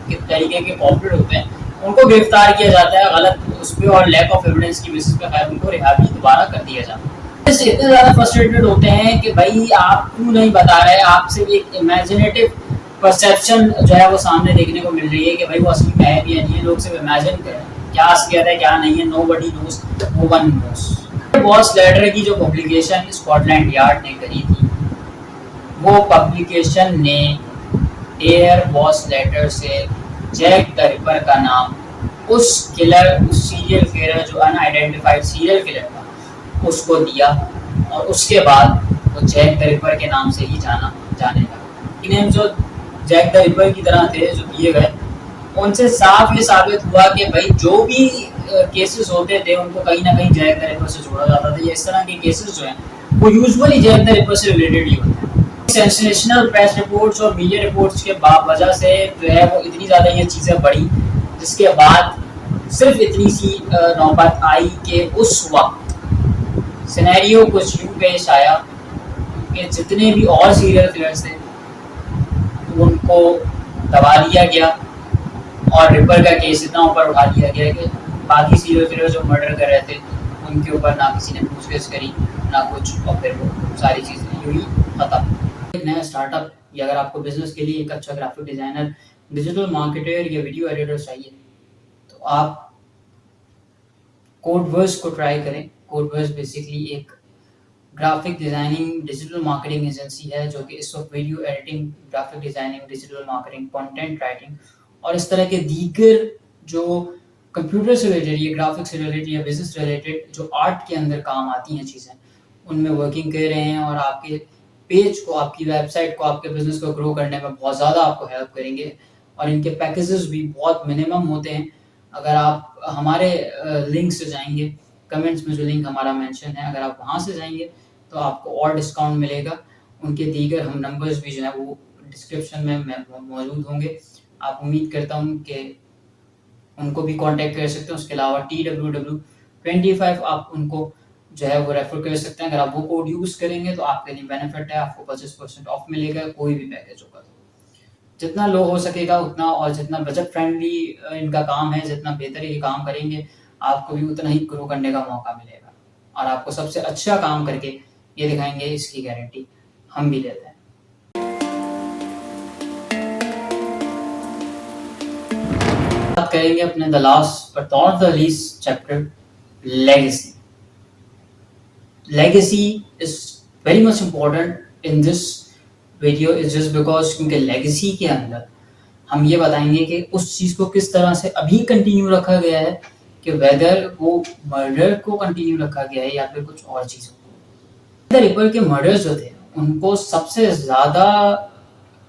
ایک طریقے کے کارپوریٹ ہوتے ہیں، ان کو گرفتار کیا جاتا ہے غلط اس پہ اور لیک آف ایویڈنس کی بیسس پہ خیر ان کو رہا بھی دوبارہ کر دیا جاتا ہے. اس سے اتنے زیادہ فرسٹریٹڈ ہوتے ہیں کہ بھائی آپ کیوں نہیں بتا رہے، آپ سے ایک امیجنیٹو پرسیپشن جو ہے وہ سامنے دیکھنے کو مل رہی ہے کہ بھائی وہ اصلی میں ہے بھی نہیں ہے. لوگ صرف امیجن کریں کیا اسکیئر ہے کیا نہیں ہے. نو بڈی نوز، نو ون نوز. باس لیٹر کی جو پبلیکیشن اسکاٹ لینڈ یارڈ نے کری تھی، وہ پبلیکیشن نے ڈیئر باس لیٹر سے جیک دا رپر کا نام اس کلر، اس سیریل کلر جو ان آئیڈینٹیفائڈ سیریل کلر تھا اس کو دیا. اور اس کے بعد وہ جیک دا رپر کے نام سے ہی جانے لگا. انہیں جو جیک دا رپر کی طرح تھے جو دیے گئے، ان سے صاف یہ ثابت ہوا کہ بھائی جو بھی کیسز ہوتے تھے ان کو کہیں نہ کہیں جیک دا رپر سے جوڑا جاتا تھا. یا اس طرح کے کیسز جو ہیں وہ یوزولی جیک دا رپر سے ریلیٹڈ ہی ہوتے ہیں. سینسیشنل پریس رپورٹس اور میڈیا رپورٹس کے وجہ سے جو ہے وہ اتنی زیادہ یہ چیزیں بڑھی، جس کے بعد صرف اتنی سی نوبت آئی کہ اس وقت سینیریو کچھ یوں پیش آیا کہ جتنے بھی اور سیریل کلرس تھے ان کو دبا دیا گیا اور رپر کا کیس اتنا اوپر اٹھا دیا گیا کہ باقی سیریل کلر جو مرڈر کر رہے تھے ان کے اوپر نہ کسی نے پوچھ گچھ کری نہ کچھ، اور پھر وہ ساری چیزیں یوں ہی ختم۔ ایک نیا اسٹارٹ اپ یا اگر آپ کو بزنس کے لیے ایک اچھا گرافک ڈیزائنر، ڈیجیٹل مارکیٹر یا ویڈیو ایڈیٹر چاہیے تو آپ کوڈ ورس کو ٹرائی کریں۔ کوڈ ورس بیسکلی ایک graphic designing digital marketing agency ہے جو کہ اس وقت video editing, graphic designing, digital marketing, content writing اور اس طرح کے دیگر جو کمپیوٹر سے ریلیٹڈ یا گرافک سے ریلیٹڈ یا بزنس سے ریلیٹڈ جو آرٹ کے اندر کام آتی ہیں چیزیں، ان میں ورکنگ کر رہے ہیں اور آپ کے پیج کو، آپ کی ویب سائٹ کو، آپ کے بزنس کو گرو کرنے میں بہت زیادہ آپ کو ہیلپ کریں گے۔ اور ان کے پیکیجز بھی بہت منیمم ہوتے ہیں۔ اگر آپ ہمارے لنک سے جائیں گے، کمنٹس میں جو لنک ہمارا مینشن ہے، اگر آپ وہاں سے جائیں گے تو آپ کو اور ڈسکاؤنٹ ملے گا۔ ان کے دیگر ہم نمبرز بھی جو ہیں وہ ڈسکرپشن میں موجود ہوں گے۔ آپ امید کرتا ہوں کہ ان کو بھی کانٹیکٹ کر سکتے ہیں۔ اس کے علاوہ TWW25 آپ ان کو جو ہے وہ ریفر کر سکتے ہیں۔ اگر آپ وہ کوڈ یوز کریں گے تو آپ کے لیے بینیفٹ ہے، آپ کو 25% آف ملے گا کوئی بھی پیکیج ہوگا۔ جتنا لو ہو سکے گا اتنا، اور جتنا بجٹ فرینڈلی ان کا کام ہے، جتنا بہتر یہ کام کریں گے آپ کو بھی اتنا ہی گرو کرنے کا موقع ملے گا، اور آپ کو سب سے اچھا کام کر کے یہ دکھائیں گے، اس کی گارنٹی ہم بھی لیتے ہیں۔ بات کریں گے اپنے the last but not the least chapter، legacy۔ Legacy is very much important in this video is just because کیونکہ لیگیسی کے اندر ہم یہ بتائیں گے کہ اس چیز کو کس طرح سے ابھی کنٹینیو رکھا گیا ہے، کہ ویدر وہ مرڈر کو کنٹینیو رکھا گیا ہے یا پھر کچھ اور چیزوں کو۔ رپر کے مرڈرز جو تھے ان کو سب سے زیادہ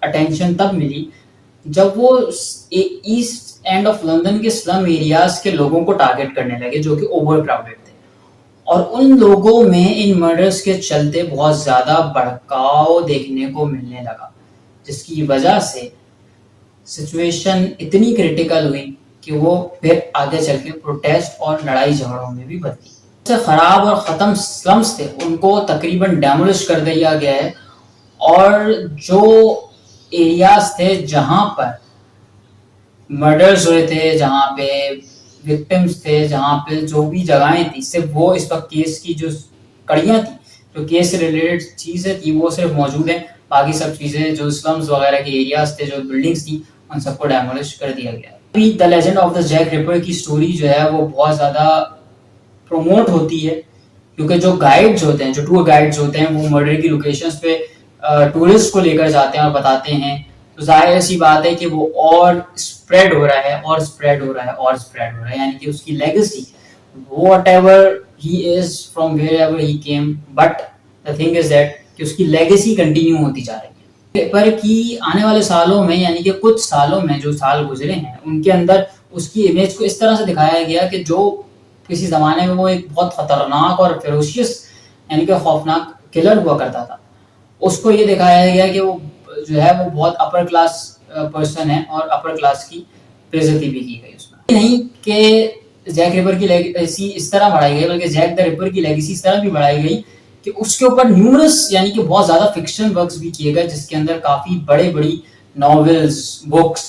اٹینشن تب ملی جب وہ ایسٹ اینڈ آف لندن کے سلم ایریاز کے لوگوں کو ٹارگٹ کرنے لگے جو کہ اوور کراؤڈڈ تھے، اور ان لوگوں میں ان مرڈرز کے چلتے بہت زیادہ بھڑکاؤ دیکھنے کو ملنے لگا، جس کی وجہ سے سچویشن اتنی کریٹیکل ہوئی کہ وہ پھر آگے چل کے پروٹیسٹ اور لڑائی جھگڑوں میں بھی بدلی۔ سب سے خراب اور ختم سلمز تھے ان کو تقریباً ڈیمولش کر دیا گیا ہے، اور جو ایریاز تھے جہاں پر مرڈرز ہوئے تھے، جہاں پہ وکٹمز تھے، جہاں پہ جو بھی جگہیں تھیں، صرف وہ اس وقت کیس کی جو کڑیاں تھیں، جو کیس سے ریلیٹڈ چیزیں تھیں وہ صرف موجود ہیں، باقی سب چیزیں جو سلمز وغیرہ کے ایریاز تھے، جو بلڈنگز تھیں، ان سب کو ڈیمولش کر دیا گیا۔ ابھی the legend of the Jack Ripper کی سٹوری جو ہے وہ بہت زیادہ پروموٹ ہوتی ہے، کیونکہ جو گائیڈز ہوتے ہیں، جو ٹور گائیڈز ہوتے ہیں، وہ مرڈر کی لوکیشنز پہ ٹورسٹ کو لے کر جاتے ہیں اور بتاتے ہیں، تو ظاہر سی بات ہے کہ وہ اور اسپریڈ ہو رہا ہے اور اسپریڈ ہو رہا ہے اور اسپریڈ ہو رہا ہے، یعنی کہ اس کی legacy what ever he is from where ever he came, but the thing is that کہ اس کی لیگیسی کنٹینیو ہوتی جا رہی ہے۔ پر کی آنے والے سالوں میں، یعنی کہ کچھ سالوں میں جو سال گزرے ہیں ان کے اندر اس کی امیج کو اس طرح سے دکھایا گیا کہ جو کسی زمانے میں وہ ایک بہت خطرناک اور فیروشیس یعنی کہ خوفناک کلر ہوا کرتا تھا، اس کو یہ دکھایا گیا کہ وہ جو ہے وہ بہت اپر کلاس پرسن ہے، اور اپر کلاس کی بےعزتی بھی کی گئی اس میں۔ نہیں کہ جیک رپر کی لیگیسی اس طرح بڑھائی گئی، بلکہ جیک دا رپر کی لیگیسی اس طرح بھی بڑھائی گئی کہ اس کے اوپر نیومرس یعنی کہ بہت زیادہ فکشن ورکس بھی کیے گئے، جس کے اندر کافی بڑے بڑی ناولز، بکس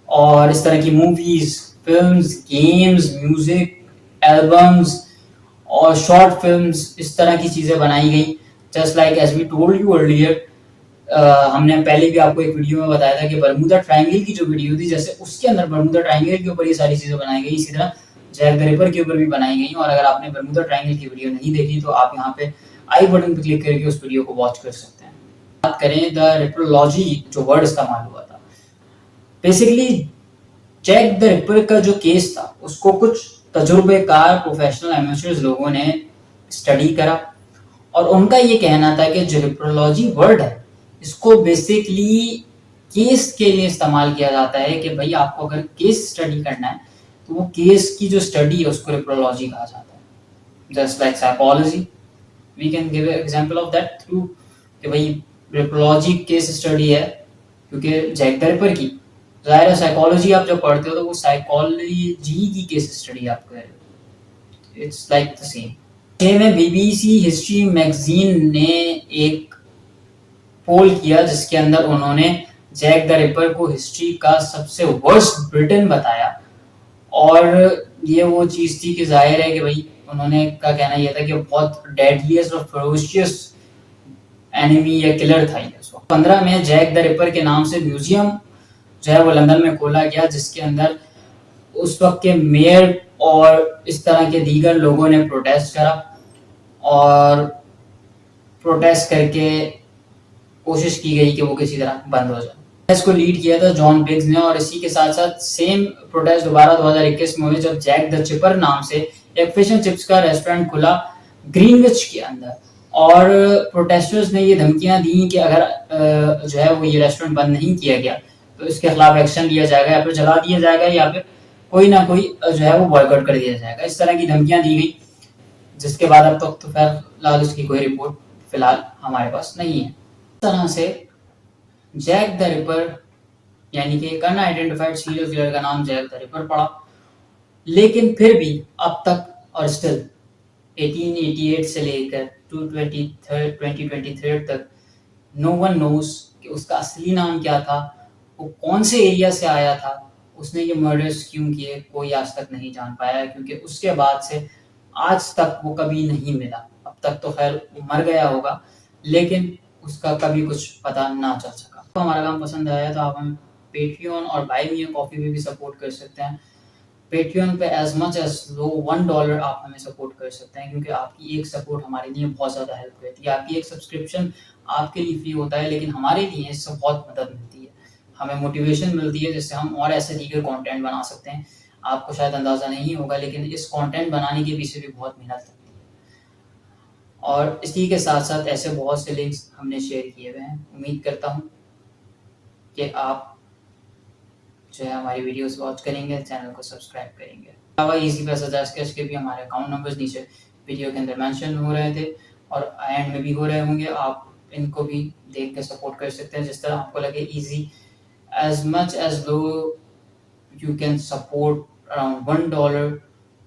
اور اس طرح کی movies, films, games, music, albums اور شارٹ فلمز، اس طرح کی چیزیں بنائی گئی۔ Just like as we told you earlier, ہم نے پہلے بھی آپ کو ایک ویڈیو میں بتایا تھا کہ برمودا ٹرائنگل کی جو ویڈیو تھی، جیسے اس کے اندر برمودا ٹرائنگل کے اوپر یہ ساری چیزیں بنائی گئی، اسی طرح جیک دا رپر کے اوپر بھی بنائی گئی۔ اور اگر آپ نے برمودا ٹرائنگل کی ویڈیو نہیں دیکھی تو آپ یہاں پہ آئی بٹن پہ کلک کر کے اس ویڈیو کو واچ کر سکتے ہیں۔ بات کریں دا رپرولوجی جو ورڈ استعمال ہوا تھا، بیسکلی جیک دا رپر کا جو کیس تھا اس کو کچھ تجربے کار پروفیشنل ایمیچرز لوگوں نے اسٹڈی کرا، اور ان کا یہ کہنا تھا کہ جو رپرولوجی ورڈ ہے اس کو بیسکلی کیس کے لیے استعمال کیا جاتا ہے، کہ بھائی آپ کو اگر کیس اسٹڈی کرنا ہے تو وہ کیس کی جو اسٹڈی ہے اس کو رپرولوجی کہا جاتا ہے۔ Just like psychology we can give a example of that through, کہ بھائی رپرولوجی کیس اسٹڈی ہے، کیونکہ جیک دا رپر کی ظاہر ہے سائیکالوجی آپ جب پڑھتے ہو تو وہ سائیکالوجی کی کیس اسٹڈی آپ کر رہے ہو، اٹس لائک دا سیم۔ میں BBC ہسٹری میگزین نے ایک پول کیا جس کے اندر انہوں نے جیک دا ریپر کو ہسٹری کا سب سے ورسٹ برٹن بتایا، اور یہ وہ چیز تھی کہ ظاہر ہے کہ بھائی انہوں نے کا کہنا یہ تھا کہ بہت ڈیڈلیسٹ اور فروشیس اینیمی یا کلر تھا یہ اس وقت۔ 15 میں جیک دا ریپر کے نام سے میوزیم جو ہے وہ لندن میں کھولا گیا، جس کے اندر اس وقت کے میئر اور اس طرح کے دیگر لوگوں نے پروٹیسٹ کرا، اور پروٹیسٹ کر کے کوشش کی گئی کہ وہ کسی طرح بند ہو جائے۔ اس کو لیڈ کیا تھا جان بگز نے، اور اسی کے ساتھ ساتھ سیم پروٹیسٹ دوبارہ 2021 میں ہوئے جب جیک دا چپر نام سے ایک فش اینڈ چپس کا ریسٹورینٹ کھلا گرین وچ کے اندر، اور پروٹیسٹرز نے یہ دھمکیاں دیں کہ اگر جو ہے وہ یہ ریسٹورینٹ بند نہیں کیا گیا تو اس کے خلاف ایکشن لیا جائے گا، یا پھر جلا دیا جائے گا، یا پھر کوئی نہ کوئی جو ہے وہ بائیکاٹ کر دیا جائے گا۔ اس طرح کی دھمکیاں دی گئی، جس کے بعد اب تک تو خیر فی الحال اس کی کوئی رپورٹ فی الحال ہمارے پاس نہیں ہے۔ اس طرح سے جیک دا ریپر یعنی کہ ایک ان آئیڈینٹیفائڈ سیریل کلر کا نام جیک دا ریپر پڑا، لیکن پھر بھی اب تک اور اسٹل 1888 سے لے کر 2023 تک نو ون نوز کہ اس کا اصلی نام کیا تھا، وہ کون سے ایریا سے آیا تھا، اس نے یہ مرڈرز کیوں کیے، کوئی آج تک نہیں جان پایا، کیونکہ اس کے بعد سے آج تک وہ کبھی نہیں ملا۔ اب تک تو خیر وہ مر گیا ہوگا، لیکن اس کا کبھی کچھ پتہ نہ چل سکا۔ تو ہمارا کام پسند آیا تو آپ ہمیں پیٹریون اور بائی می کافی میں بھی سپورٹ کر سکتے ہیں۔ پیٹریون پہ ایز مچ ایز لو $1 آپ ہمیں سپورٹ کر سکتے ہیں، کیونکہ آپ کی ایک سپورٹ ہمارے لیے بہت زیادہ ہیلپ کرتی ہے۔ آپ کی ایک سبسکرپشن آپ کے لیے فری ہوتا ہے، لیکن ہمارے لیے اس سے بہت مدد ملتی ہے، ہمیں موٹیویشن ملتی ہے، جس سے ہم اور ایسے دیگر کانٹینٹ بنا سکتے ہیں۔ آپ کو شاید اندازہ نہیں ہوگا، لیکن اس کانٹینٹ بنانے کے پیچھے بھی بہت محنت لگتی ہے، اور اسی کے ساتھ ساتھ ایسے بہت سے لنکس ہم نے شیئر کیے ہوئے ہیں۔ امید کرتا ہوں کہ آپ جو ہے ہماری ویڈیوز واچ کریں گے، چینل کو سبسکرائب کریں گے۔ علاوہ ایزی پیسہ جیس کیش کے بھی ہمارے اکاؤنٹ نمبرز نیچے ویڈیو کے اندر مینشن ہو رہے تھے، اور اینڈ میں بھی ہو رہے ہوں گے، آپ ان کو بھی دیکھ کے سپورٹ کر سکتے ہیں جس طرح آپ کو لگے easy. As much as low you can support around $1،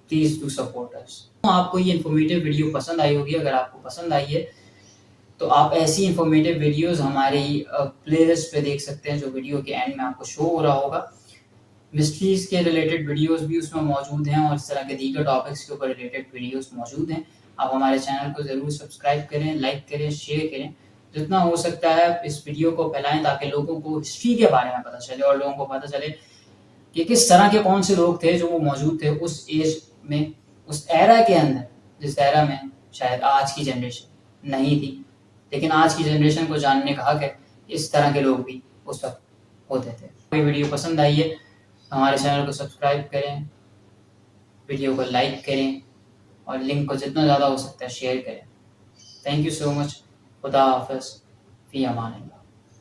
please do support us. آپ کو یہ انفارمیٹیو ویڈیو پسند آئی ہوگی، اگر آپ کو پسند آئی ہے تو آپ ایسی انفارمیٹیو ویڈیوز ہماری پلے لسٹ پہ دیکھ سکتے ہیں، جو ویڈیو کے اینڈ میں آپ کو شو ہو رہا ہوگا۔ مسٹریز کے ریلیٹڈ ویڈیوز بھی اس میں موجود ہیں، اور اس طرح کے دیگر ٹاپکس کے اوپر ریلیٹڈ ویڈیوز موجود ہیں۔ آپ ہمارے چینل کو ضرور سبسکرائب کریں، لائک کریں، شیئر کریں، جتنا ہو سکتا ہے اس ویڈیو کو پھیلائیں تاکہ لوگوں کو ہسٹری کے بارے میں پتہ چلے، اور لوگوں کو پتہ چلے کہ کس طرح کے کون سے لوگ تھے جو وہ موجود تھے اس ایج میں، اس ایرا کے اندر، جس ایرا میں شاید آج کی جنریشن نہیں تھی، لیکن آج کی جنریشن کو جاننے کا حق ہے اس طرح کے لوگ بھی اس وقت ہوتے تھے۔ کوئی ویڈیو پسند آئی ہے ہمارے چینل کو سبسکرائب کریں، ویڈیو کو لائک کریں، اور لنک کو جتنا زیادہ ہو سکتا ہے شیئر کریں۔ تھینک یو سو مچ۔ خدا حافظ، فی امان اللہ۔